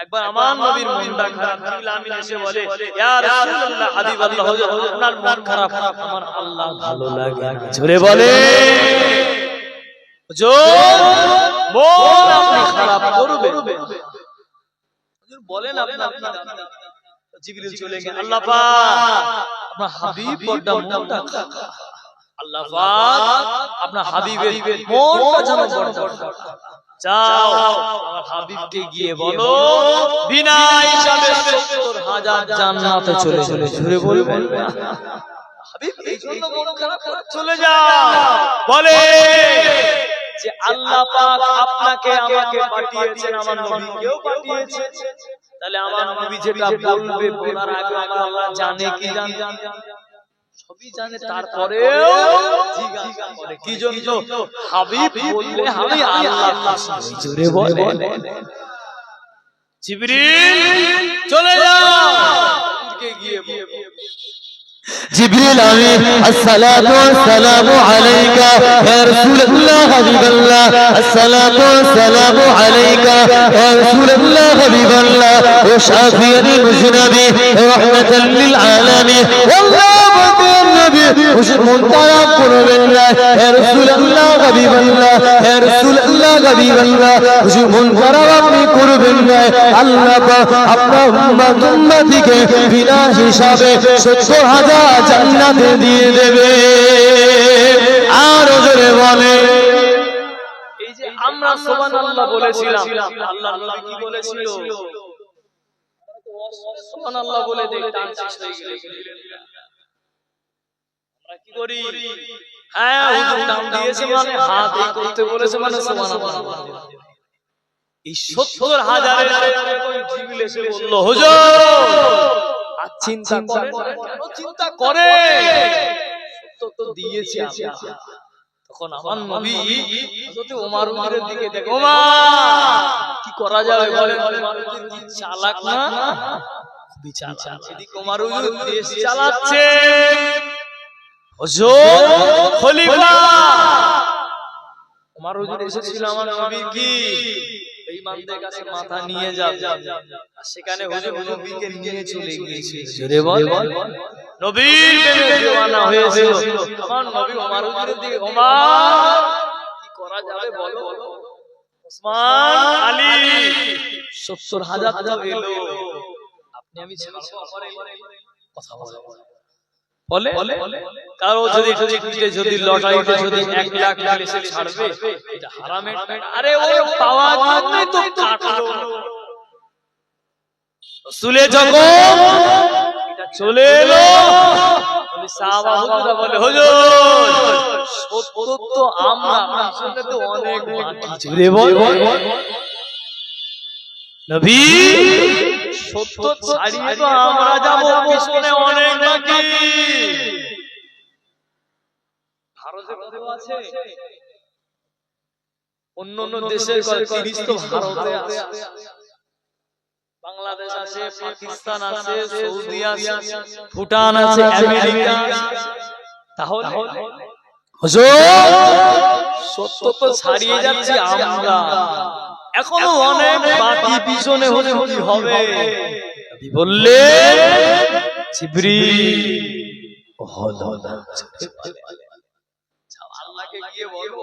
একবার আমার নবীর মনটা খারাপ, জিবরিল আমিন এসে বলে ইয়া রাসূলুল্লাহ হাবিবাল্লাহ, আপনার মন খারাপ, আমার আল্লাহ ভালো লাগে। জোরে বলে হুজুর মন আপনি খারাপ করবে, হুজুর বলেন আপনি। জিবরিল চলে গেল, আল্লাহ পাক আপনার হাবিব বড় মনটা খারাপ, আল্লাহ পাক আপনার হাবিবের মনটা যেন বড় যাও আমার হাবিবকে গিয়ে বলো বিনা হিসাবে ৭০,০০০ জান্নাতে চলে চলে ঘুরে বলবেন হাবিব এই জন্য মন খারাপ করে চলে যাও বলে যে আল্লাহ পাক আপনাকে আমাকে পাঠিয়েছেন আমার নবীকেও পাঠিয়েছেন তাহলে আমার নবী যেটা বলবে বলার আগে আমার আল্লাহ জানে কি জানে সবই জানে তারপরেও জিজ্ঞাসা করে কি জন্য হাবিব বললে আমি আল্লাহ জোরে বলে জিবরিল চলে যাও গিয়ে জিবরিল আমিন আসসালাতু ওয়াসসালামু আলাইকা ইয়া রাসূলুল্লাহ হাবিবাল্লাহ আসসালাতু ওয়াসসালামু আলাইকা ইয়া রাসূলুল্লাহ হাবিবাল্লাহ ওয়া শাফিউল মুজনাবি রাহমাতাল লিল আলামিন আল্লাহু নবী হুজুর মুনতারা করবেন না ইয়া রাসূলুল্লাহ হাবিবাল্লাহ ইয়া রাসূলুল্লাহ হাবিবাল্লাহ হুজুর মুনতারা আপনি করবেন না আল্লাহ পাক আপনার উম্মতিকে বিনা হিসাবে ৭০,০০০ জান্নাতে দিয়ে দেবে আর জোরে বলে এই যে আমরা সুবহানাল্লাহ বলেছিলাম আল্লাহর নবী কি বলেছিল সুবহানাল্লাহ বলে দেখতাম শেষ হয়ে গেল আমরা কি করি হ্যাঁ হুজুর নাম দিয়েছে মানে হাত এই করতে বলেছে মানে সুবহানাল্লাহ এই ৭০,০০০ এর কোন জিবরিল এসে বলল হুজুর চিন্তা করে কেন চিন্তা করে সত্য তো দিয়েছি আমরা তখন আমার নবী হযরত ওমর উমরের দিকে দেখে ওমর কি করা যাবে বলেন কি চালাক না খুবই চালাক এদিকে ওমর উমর দেশ চালাচ্ছে হুজুর খলিফা ওমর হুজুর এসেছিল আমার নবী কি বেঈমানদের কাছে মাথা নিয়ে যাবে সেখানে হুজুর নবীকে নিয়ে চলে গিয়েছে জোরে বল নবীর প্রেমে دیওয়ানা হয়েছিল আমার নবী ওমর হুজুরের দিকে ওমর কি করা যাবে বলো ওসমান আলী ৭০,০০০ তো এলো আপনি আমি ছাড়ব কথা বলে কারো যদি যদি লটারিতে যদি ১ লাখ মিলে সে ছাড়বে এটা হারামের আরে ও পাওয়ার জন্যই তো কাটলো রাসূলে যখন এটা চলে এলো বলি সাহাবা হুজুরা বলে হুজুর সত্য তো আমরা আসলে তো অনেক বাকি জুড়ে বল নবী সত্য ছাড়িয়ে তো আমরা যাব পিছনে অনেক বাকি ভারতে কত আছে অন্য দেশের 30 তো ভারতে আছে বাংলাদেশ আছে পাকিস্তান আছে সৌদি আছে ভুটান আছে আমেরিকা তাহলে হুজুর সত্য তো ছাড়িয়ে যাচ্ছি আমরা এখনো অনেক বাকি পিছনে হলে কি হবে নবী বললে জিবরিল আল্লাহকে গিয়ে বলো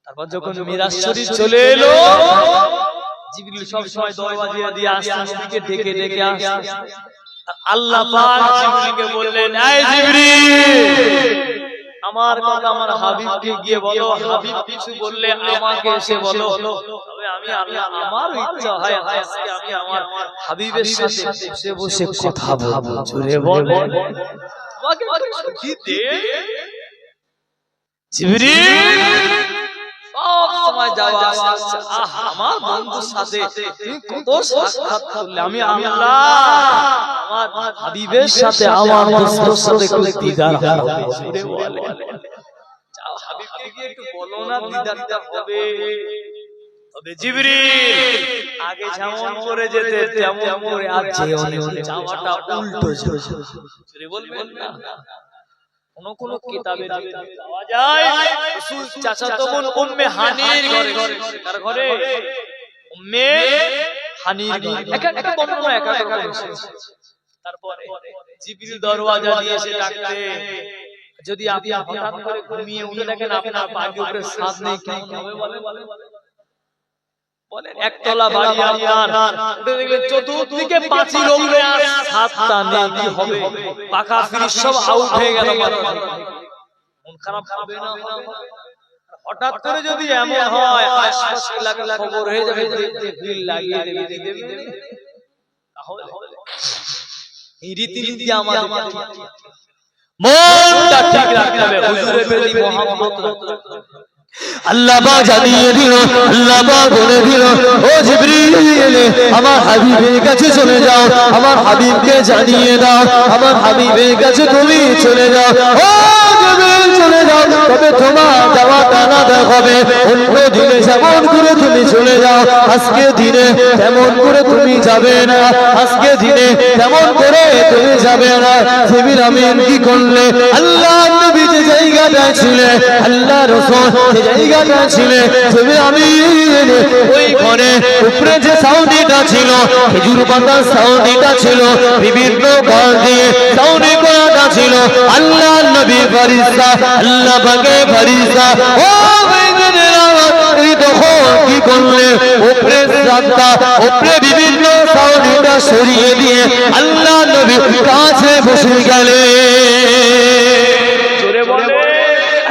তারপর যখন মিরাজ শরীফ চলে এলো জিবরিল সব সময় দরওয়াজা দিয়ে আসতো নবীকে ডেকে ডেকে আসতো আল্লাহ পাক জিবরিলকে বললেন এই জিবরিল আমার কথা আমার হাবিবকে গিয়ে বলো হাবিব কিছু বললে আমাকে এসে বলো তবে আমি আল্লাহ আমার ইচ্ছা হয় আজকে আমি আমার হাবিবের সাথে বসে বসে কথা বলবো জোরে বলো তোমাকে কি দে জিবরিল সব সময় যাওয়া আসছে আমার বন্ধুর সাথে তুমি কত সাক্ষাৎ করলে আমি আল্লাহ আমার হাবিবের সাথে আমার দোস্তের সাথে একটু দিদার হবে জোরে বলে যাও হাবিবকে গিয়ে একটু বলো না দিদারটা হবে তবে জিবরিল আগে যেমন করে যেতে তেমন করে আজ যেও না যাওয়াটা উল্টো জোরে বলবেন না কোন কিতাবে পাওয়া যায় রাসূল চাচাতো বোন উম্মে হানির ঘরে কার ঘরে উম্মে হানির ঘরে একটা বর্ণনা একটা তারপরে জিবরিল দরওয়াজা দিয়ে এসে ডাকতে যদি আপনি হঠাৎ করে ঘুমিয়ে উঠে দেখেন আপনার পায়ের উপরে ছাদ নেই কেমন হবে বলেন একতলা বাড়ি আপনার উঠে দেখলেন চতুর্দিকে পাঁচিল ওপরে আর ছাদটা নেই কি হবে পাকা ফ্রিজ সব আউট হয়ে গেল মন খারাপ হবে না হঠাৎ করে যদি এমন হয় আশপাশ এলাকা খবর হয়ে যাবে, ভিড় লাগিয়ে দেবে, তাহলে এই রীতি আমাদের মনটা ঠিক রাখতে হবে, হুজুরের প্রতি মহব্বত রাখতে হবে। আল্লাহ পাক জানিয়ে দিল, আল্লাহ পাক বলে দিল, ও জিবরিল আমার হাবিবের কাছে চলে যাও, আমার হাবিবকে জানিয়ে দাও, আমার হাবিবের কাছে তুমি চলে যাও, ও জিবরিল চলে যাও। তবে তোমার যাওয়াটা না দেখাবে, অন্য দিনে যেমন করে তুমি চলে যাও, আজকে দিনে তেমন করে তুমি যাবে না, আজকে দিনে তেমন করে তুমি যাবে না। জিবরিল আমিন কি করলে, আল্লাহ নবী যে জায়গাটায় ছিলেন, আল্লাহ রাসূল যে জায়গাটা ছিলেন, জিবরিল আমিন ওই ঘরে উপরে যে সাউনিটা ছিল, খেজুর পাতার সাউনিটা ছিল, বিভিন্ন ঘর দিয়ে সাউনি করাটা ছিল, আল্লাহ নবী ফেরেশতা, আল্লাহ পাকে ফেরেশতা, ও বেঈমানেরা এই দেখো কি করলে, উপরে সাদা উপরে বিভিন্ন সাউনিটা সরিয়ে দিয়ে আল্লাহ নবী কাছে বসে গেলেন। জোরে বলে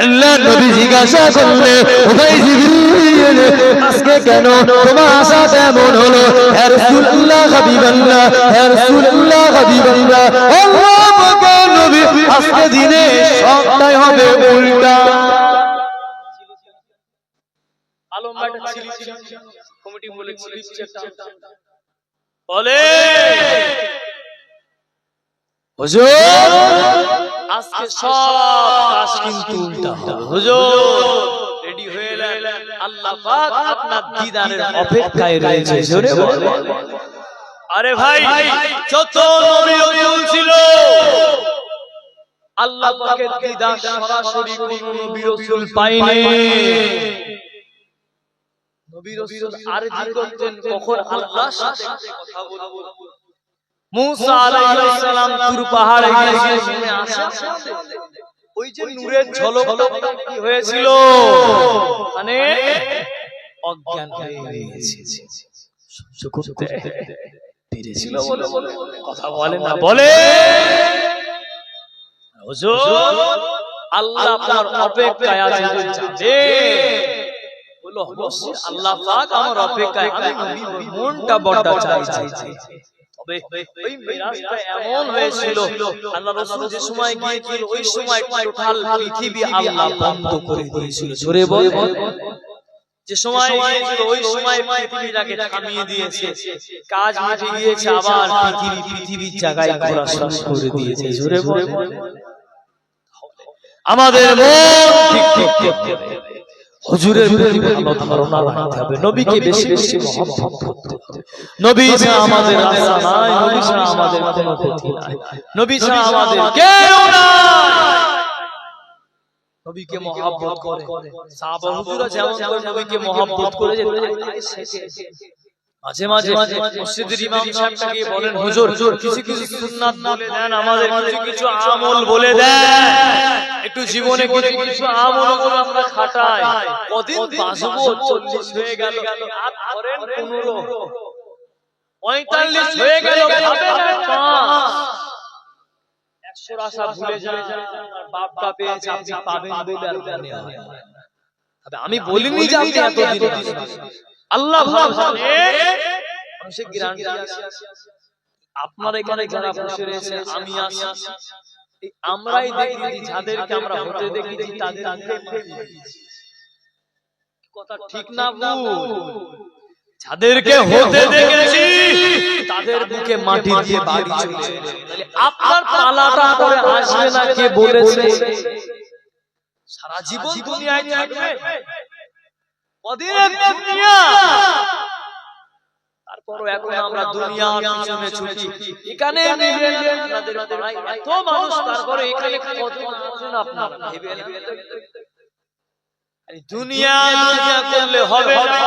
আল্লাহ নবী জিজ্ঞাসা করলে, ও ভাই জিবরিল আজকে কেন তোমার আশা তেমন হলো? ইয়া রাসূলুল্লাহ হাবিবাল্লাহ, ইয়া রাসূলুল্লাহ হাবিবাল্লাহ, আল্লাহ পাকের নবী আজকে দিনে সবটাই হবে উল্টা। আলম ভাইটা ছিলি কমিটি বলে স্লিপ চেকটা বলে, হুজুর আজকে সব কাজ কিন্তু উল্টা হবে। হুজুর রেডি হয়ে এলেন, আল্লাহ পাক আপনার দিদারের অপেক্ষায় রয়েছে। জোরে বলে আরে ভাই, যত নবী রাসূল ছিল আল্লাহ পাকের দিদার সরাসরি কোন নবী রাসূল পায়নি। নবী রাসূল আরজি করতেন কখন আল্লাহর সাথে কথা বলবো। মুসা আলাইহিস সালাম তুর পাহাড়ে গিয়ে শুনে আসে, ওই যে নূরের ঝলকটা কি হয়েছিল, মানে অজ্ঞান হয়ে গিয়েছে, সহ্য করতে পেরেছিল বলে কথা বলে না। বলে হুজুর আল্লাহ আপনার অপেক্ষায় আছে, যাবে বলো অবশ্যই আল্লাহ পাক আমার অপেক্ষায়, আমি মনটা বড় চাইছে। তবে ওই মিরাজটা এমন হয়েছিল, আল্লাহ রাসূল যে সময় গিয়েছিল ওই সময় টোটাল পৃথিবী আল্লাহ বন্ধ করে দিয়েছিল। জোরে বল, যে সময় গিয়েছিল ওই সময় পৃথিবীটাকে থামিয়ে দিয়েছে, কাজ মিটে গিয়েছে, আবার পৃথিবীর জায়গায় ঘোরা শুরু করে দিয়েছে। জোরে বল, আমাদের মন ঠিক করতে হবে, হুজুরের প্রতি ভালো ধারণা রাখতে হবে, নবীকে বেশি বেশি মহব্বত করতে হবে। নবী ছাড়া আমাদের রাস্তা নাই, নবী ছাড়া আমাদের কোনো গতি নাই, নবী ছাড়া আমাদের কেউ নাই। নবীকে মহব্বত করে সাহাবা হুজুররা যেমন করে নবীকে মহব্বত করে, মাঝে মাঝে মসজিদের ইমাম সাহেবকে বলেন, হুজুর কিছু কিছু সুন্নাত বলে দেন, আমাদের কিছু কিছু আমল বলে দেন, একটু জীবনে কিছু আমল করে আমরা খাটাই। কদিন বাঁচবো, 40 হয়ে গেল, হাত ধরেন 15, 45 হয়ে গেল, ভাবেন 5, 100 আশা ভুলে যান, আর বাপটা পেয়েছে আপনি পাবেন বলে আর মনে হয় না। তবে আমি বলিনি যে আপনি এতদিন আল্লাহ ভালো জানে, মানুষের গ্যারান্টি আছে। আপনার এখানে যারা বসে রয়েছে, আমি আছি, আমরাই দেখি যাদেরকে আমরা হতে দেখেছি তাদের কথা ঠিক না ভুল, যাদেরকে হতে দেখেছি তাদের বুকে মাটি দিয়ে বাড়ি চলে। তাহলে আপনার পালাটা করে আসবে না কে বলেছে? সারা জীবন দুনিয়ায় থাকবে, কদিনের দুনিয়া, তারপরও এখন আমরা দুনিয়ার পিছনে ছুটি। এখানে আপনাদের পাড়ায় এত মানুষ, তারপরে এখানে কতদিন আসেন আপনারা ভেবে দুনিয়া করলে হবে না,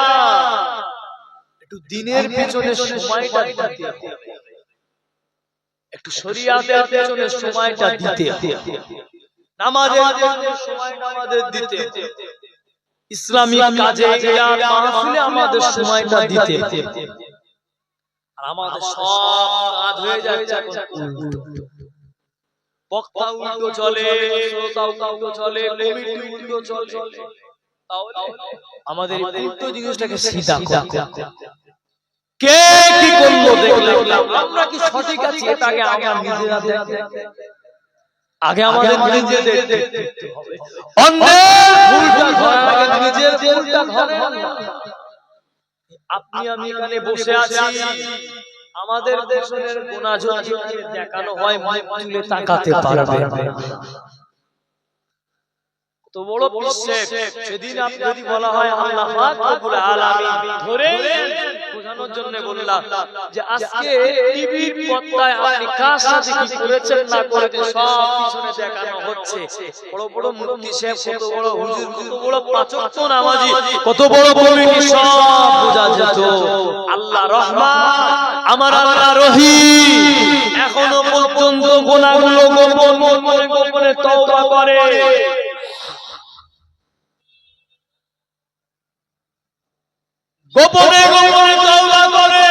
একটু দিনের পেছনে সময়টা দিতে হবে, একটু শরিয়াতের পেছনে সময়টা দিতে হবে, নামাজের পেছনে সময়টা আমাদের দিতে হবে, ইসলামিক কাজে মাহফিলে আমাদের সময়টা দিতে হবে। আর আমাদের সব কাজ হয়ে যাচ্ছে উল্টো, বক্তা উল্টো চলে, শ্রোতা উল্টো চলে, কমিটি উল্টো চলে, আমাদের উল্টো জিনিসটাকে সিধা করতে কে কি করলো দেখলাম, আমরা কি সঠিক আছি এটা আগে আমরা নিজেরা দেখতে, আগে আমাদের নিজেদের দেখতে হবে। অন্যের ভুলটা ধরার আগে নিজের ভুলটা ধরেন না। আপনি আমি এখানে বসে আছি, আমাদের পেছনের গুনাহ যদি দেখানো হয় মুখ তুলে তাকাতে পারবে না। তো বড় বিশ্বাস সেদিন আপনি যদি বলা হয় আল্লাহ পাক রব্বুল আলামিন ধরে বোঝানোর জন্য বললাম যে আজকে টিভির পর্দায় আপনি কার সাথে কি করেছেন না করেছেন সব পিছনে দেখানো হচ্ছে। বড় বড় মুফতি সাহেব, কত বড় হুজুর, কত বড় পাঁচ ওয়াক্ত নামাজি, কত বড় কমিটি সব বোঝা যেত। আল্লাহ রহমান, আমার আল্লাহ রহিম, এখনো পর্যন্ত গুনাহগুলো গোপনে তওবা করে। গোপনে গোপনে তওবা করে,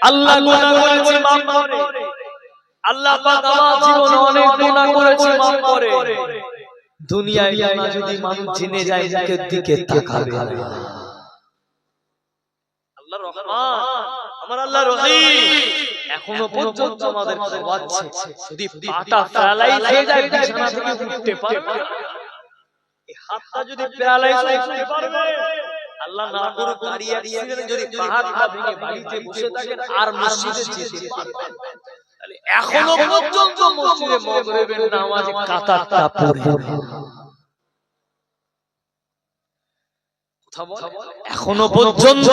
আল্লাহ গুনাহ করেছি মাফ করে। আল্লাহ পাক আমার জীবনে অনেক গুনাহ করেছি মাফ করে। দুনিয়ায় গুনাহ যদি মানুষ জেনে যায় মুখের দিকে তাকাবে না। আল্লাহ রহমান, আমার আল্লাহ রহিম, এখনো পর্যন্ত আমাদের খাওয়াচ্ছে। যদি পাটা প্যারালাইজ হয়ে যায় বিছানা থেকে উঠতে পারবে না, এই হাতটা যদি প্যারালাইজ হয়ে উঠতে পারবে, আল্লাহ না করুক গাড়ি অ্যাক্সিডেন্টে যদি পাহাড়টা ভেঙে বাড়িতে বসে থাকেন আর মসজিদে যেতে পারবেন, তাহলে এখনো পর্যন্ত মসজিদে মাগরিবের নামাজে কাতারটা পড়ে এখনো পর্যন্ত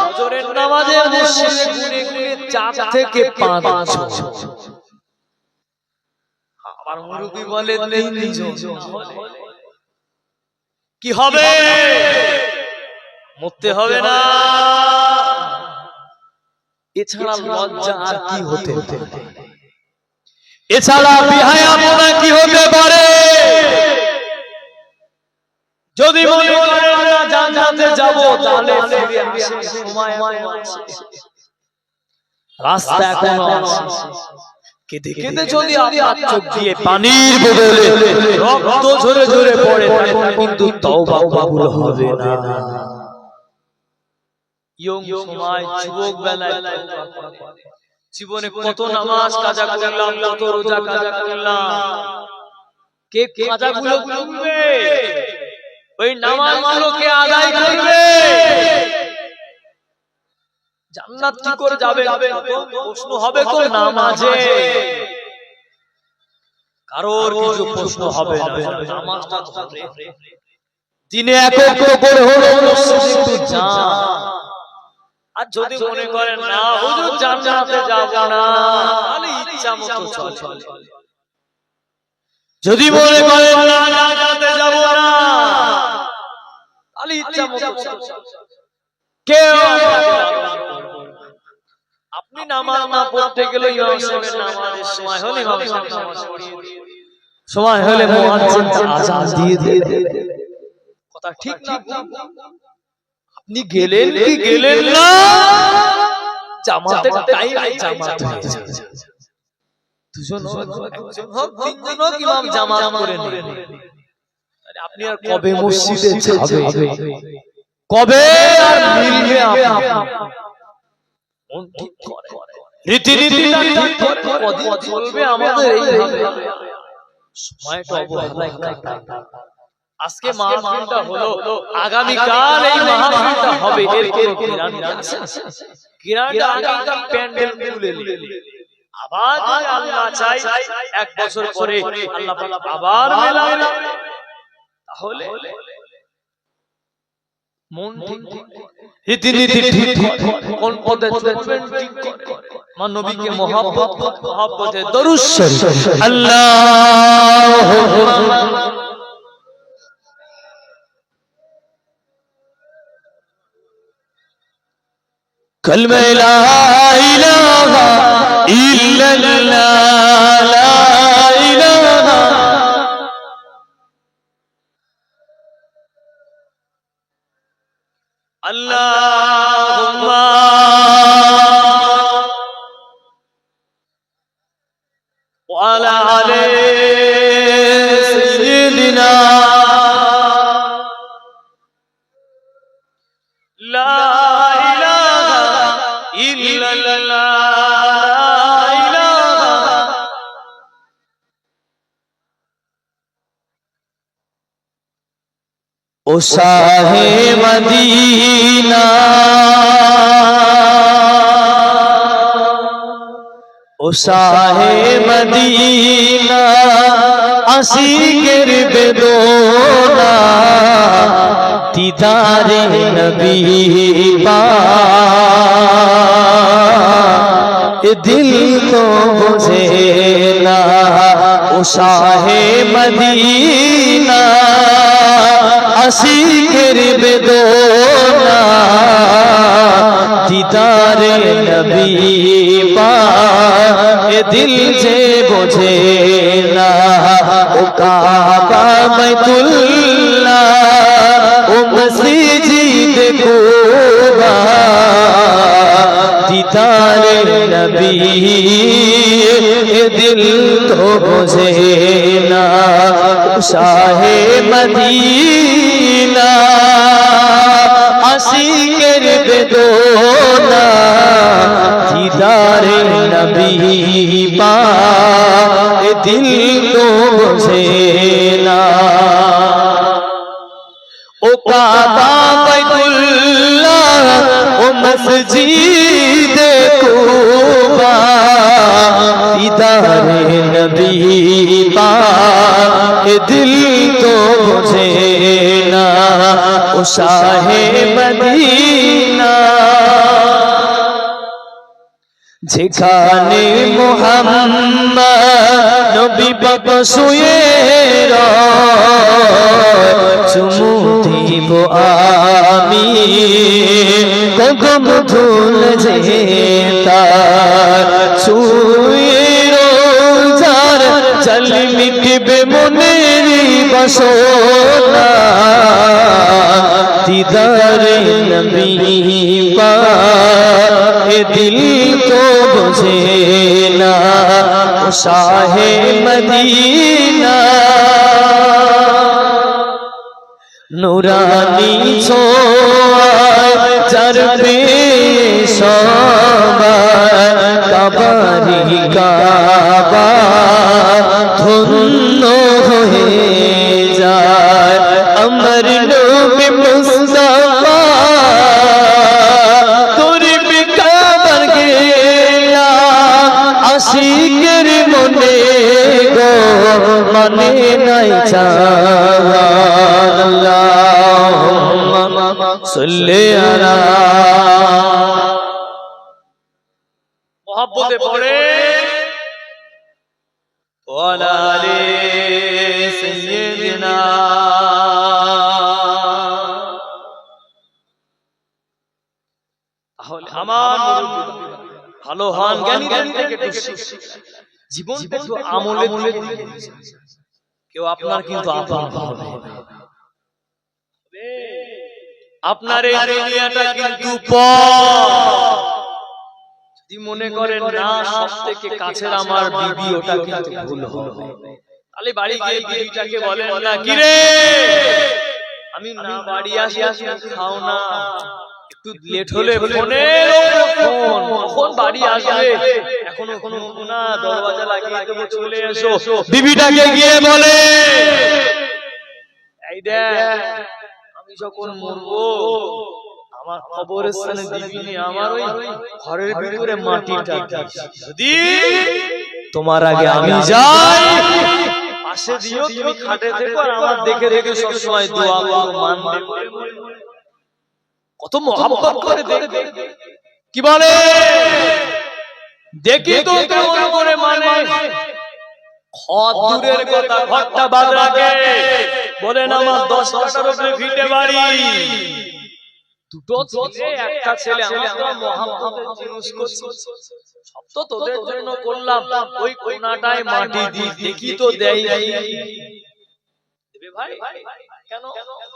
ফজরের নামাজে মসজিদে গুনে গুনে 4 থেকে 5 আবার মুরব্বি বলে 3 জন, কি হবে? মরতে হবে না, এছাড়া লজ্জা আর কি হতে পারে? এছাড়া বিহায়াপনা কি হতে পারে? যদি মনে করেন না জান্নাতে যাব, তাহলে ফিরে আসে সময় আছে, রাস্তা এখনো আছে। কেঁদে কেঁদে যদি আপনার চোখ দিয়ে পানির বদলে রক্ত ঝরে ঝরে পড়ে, কিন্তু তওবা কবুল হবে না। ইয়ং সময়, যুবক বেলায় জীবনে কত নামাজ কাজা করলাম, কত রোজা কাজা করলাম, কে কাজাগুলো করবে? ওই নামাজগুলোকে আদায় করবে, জান্নাত কি করে যাবে? প্রশ্ন হবে তো নামাজে, কারোর কিছু প্রশ্ন হবে না। নামাজটা ধরে দিনে একত্র করে হলো মসজিদে একটু যান। আর যদি মনে করেন না হুজুর জান্নাতে যাব না, তাহলে ইচ্ছা মতো চলে। যদি মনে করেন না জান্নাতে যাব না, তাহলে ইচ্ছা মতো চলে। কেউ আপনি নামাজ না পড়তে গেলে ইমাম সাহেবের নামাজের সময় হলে ইমাম সাহেব নামাজ পড়িয়ে দিন, সময় হলে মুয়াজ্জিন আযান দিয়ে দেন। কথা ঠিক না? আপনি গেলেন কি গেলেন না, জামাতের টাইম জামাত হয়ে যায়। দুজন একজন হোক তিনজন হোক ইমাম জামাত করে নেন। আরে আপনি আর কবে মসজিদে যাবেন? কবে আর মিলবে আপনার? মন ঠিক করে, রীতিনীতিটা ঠিক করে, কদিন চলবে আমাদের এইভাবে? সময়টা অবহেলায় কাটায়। আজকে মাহফিলটা হলো, আগামী কাল এই মাহফিলটা হবে, এর কোনো গ্যারান্টি আছে? গ্যারান্টি আগামীকাল প্যান্ডেল খুলে নিলেন, আবার যদি আল্লাহ চাই 1 বছর পরে আল্লাহ পাক আবার মেলাবেন, তাহলে মন ঠিক রীতিনীতি ঠিক কোন পথে চলবেন ঠিক করে, আমার নবীকে মহব্বতে দরুদ শরীফ আল্লাহুম্মা কালমা লা ইলাহা ইল্লাল্লাহ, লা ইলাহা আল্লাহুম্মা ওয়া আলা আলি সাইয়্যিদিনা লা ইলাহা ইল্লাল্লাহ লা ইলাহা। ও শাহে মদিনা ও শাহে মদিনা আশিকের বেদনা দিদারে নবী পাক দিল তো বুঝে না ও শাহে মদিনা আশিকের বেদনা দিদারে নবী পাক দিল যে বোঝে না ও কাবা বাইতুল্লাহ ও মসজিদ কুবা দিদারে নবী দিল তো বোঝে না শাহে মদিনা আশিকের বেদনা দিদারে নবী পাক দিল তো বোঝে না ও কাবা বাইতুল্লাহ ও মসজিদ কুবা দিদারে নবী পাক দিল তো বোঝে না ও শাহে মদিনা যেখানে মুহাম্মদ নবী পাক শুয়ে চুমু দিব আমি কদম ধুল যেতা ছুঁয়ে রোজার চল মিটবে মনের বাসনা দিদারে নবী পাক দিল তো বোঝে না ও শাহে মদিনা নুরানি ছোঁয়ায় চরবে সবার কাবারি কাবা ধন্য হয়ে যায় আমার নবী মুস্তাফা তোর বিকাবার গেলা আশিকের মনে গো মানে নাই আল্লাহুম্মা সাল্লি আলা মুহাব্বতে পড়ে ওয়ালা আলি সাইয়্যিদিনা তাহলে আমার ভালো হন জ্ঞানী থেকে জীবনটা একটু আমলে কেউ আপনার কিন্তু আপন হবে আপনার এই দুনিয়াটা কিন্তু যদি মনে করেন না সবথেকে কাছের আমার বিবি ওটা কিন্তু ভুল হবে তাহলে বাড়ি গিয়ে বিবিটাকে বলেন না কি রে আমি না বাড়ি আসি খাও না একটু লেট হলে ফোনে ফোন কখন বাড়ি আসবে এখনো কোনো না দরজা লাগিয়ে দেবো চলে এসো বিবিটাকে গিয়ে বলে এই দেখ আমি যখন মরবো আমার কবরস্থানে দিবি নি আমার ওই ঘরের ভিতরে মাটিটা যদি তোমার আগে আমি যাই পাশে দিও তুমি খাটে দেখো আর আমার দেখে দেখে সব সময় দোয়া করো মানবে কত মহব্বত করে দেখে কি বলে দেখি তো কেমন করে মানে ঘর দূরের কথা ঘরটা বাদ রাখে বলেন আমার 10 কাঠার উপরে ভিটে বাড়ি দুটো ছেলে একটা ছেলে আমার তো মহব্বতের জিনিস করছি সব তো তোদের জন্য করলাম ওই কোনাটায় মাটি দি দেখি তো দেই দেবে ভাই কেন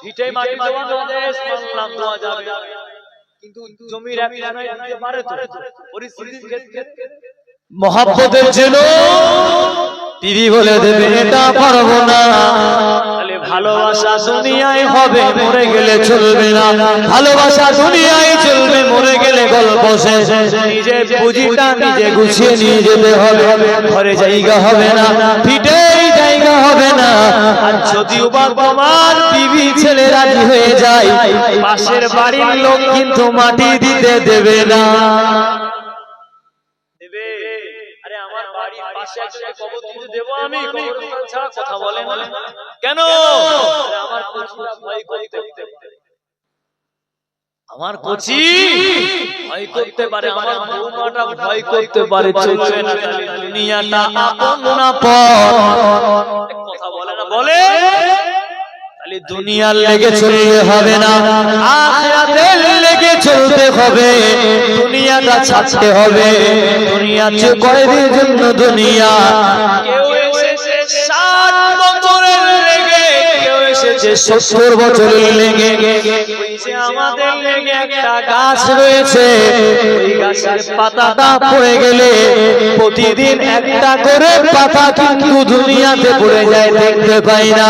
ভিটে মাটি দেওয়া দেশ মানলাম দেওয়া যাবে কিন্তু জমির এক জায়গায় দিতে পারে তো পরিস্থিতির ক্ষেত্রে মহব্বতের জন্য বিবি বলে দেবে এটা পারবো না তাহলে ভালোবাসা দুনিয়ায় হবে, মরে গেলে চলবে না। ভালোবাসা দুনিয়ায় চলবে, মরে গেলে গল্প শেষ। নিজে পুঁজিটা নিজে গুছিয়ে নিয়ে যেতে হবে। ঘরে জায়গা হবে না, পিঠেই জায়গা হবে না। আর যদিও বা তোমার বিবি ছেলে রাজি হয়ে যায়, পাশের বাড়ির লোক কিন্তু মাটি দিতে দেবে না। দেবে? আরে আমার বাড়ির পাশে একজনকে কবর দিতে দেব আমি? কবরস্থান ছাড়া কথা বলে না কেন? আমার কচিরা ভয় করতে পারে, আমার কচি ভয় করতে পারে, আমার বৌমাটা ভয় করতে পারে। চলবে না, দুনিয়াটা আপন না পর। কথা বলে না, বলে খালি দুনিয়ার লেগে চললে হবে না, আখিরাতের লেগে চলতে হবে। দুনিয়াটা ছাড়তে হবে। দুনিয়া যে কয়দিনের জন্য দুনিয়া, কেউ এসেছে 60 বছরের লেগে, কেউ এসেছে 70 বছরের লেগে। ওই যে আমাদের লেগে একটা গাছ রয়েছে, ওই গাছের পাতাটা পড়ে গেলে প্রতিদিন একটা করে পাতা কিন্তু দুনিয়াতে পড়ে যায়, দেখতে পাই না।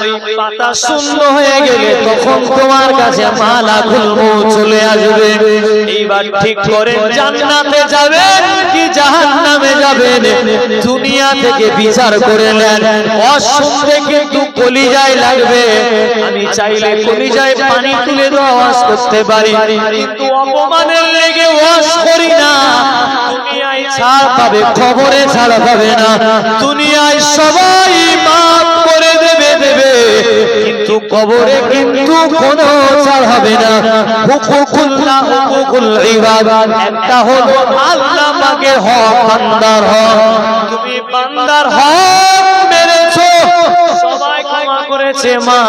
ওই পাতা শূন্য হয়ে গেলে তখন তোমার কাছে মালাকুল মউত চলে আসবে। এইবার ঠিক করে জান্নাতে যাবেন কি জাহান্নামে যাবেন, দুনিয়া থেকে বিচার করে নেন। অশুনতে কিন্তু কলিজায় লাগবে। আমি চাইলে কলিজায় পানি তুলে দেওয়া ওয়াজ করতে পারি, কিন্তু অপমানের লেগে ওয়াজ করি না। দুনিয়ায় ছাড় পাবে, খবরে ছাড় পাবে না। দুনিয়ায় সবাই মাফ করে দেবে, কিন্তু কবরে কিন্তু কোনো ছাড় হবে না। হুকুকুল্লাহ, হুকুকুল ইবাদ, একটা হলো আল্লাহ পাকের হক, বান্দার হক। তুমি বান্দার হক মেরেছো, সবাই ক্ষমা করেছে মা,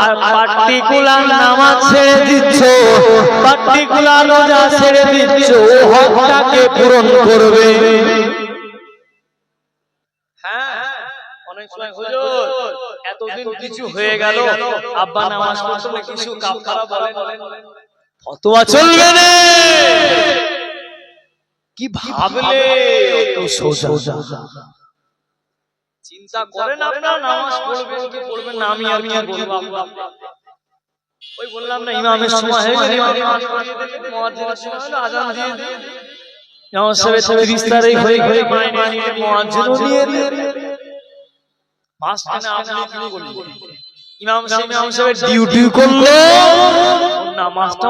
আর পার্টিকুলার নামাজ ছেড়ে দিচ্ছ, পার্টিকুলার রোজা ছেড়ে দিচ্ছ, ও হকটাকে পূরণ করবে। হ্যাঁ, অনেক সময় হুজুর এতদিন কিছু হয়ে গেল, আব্বা নামাজ পড়তো না, কিছু কাফারা বলেন, ফতোয়া চলবে না। কি ভাবলে অত সোজা? চিন্তা করেন আপনারা, নামাজ পড়বেন কি পড়বেন না, আমি আর কি বলবো। ওই বললাম না, ইমামের সময় হয়ে গেল, নামাজ পড়িয়ে দিলেন, মুয়াজ্জিনের সময় হলো, আযান দিয়ে দিলেন, নামাজ সাহেব 30 তারিখ হয়ে মাইনে নিয়ে মুয়াজ্জিনও নিয়ে দিলেন। মাঝখানে আপনি কি বললেন? ইমাম সাহেব ডিউটি করলো, নামাজটা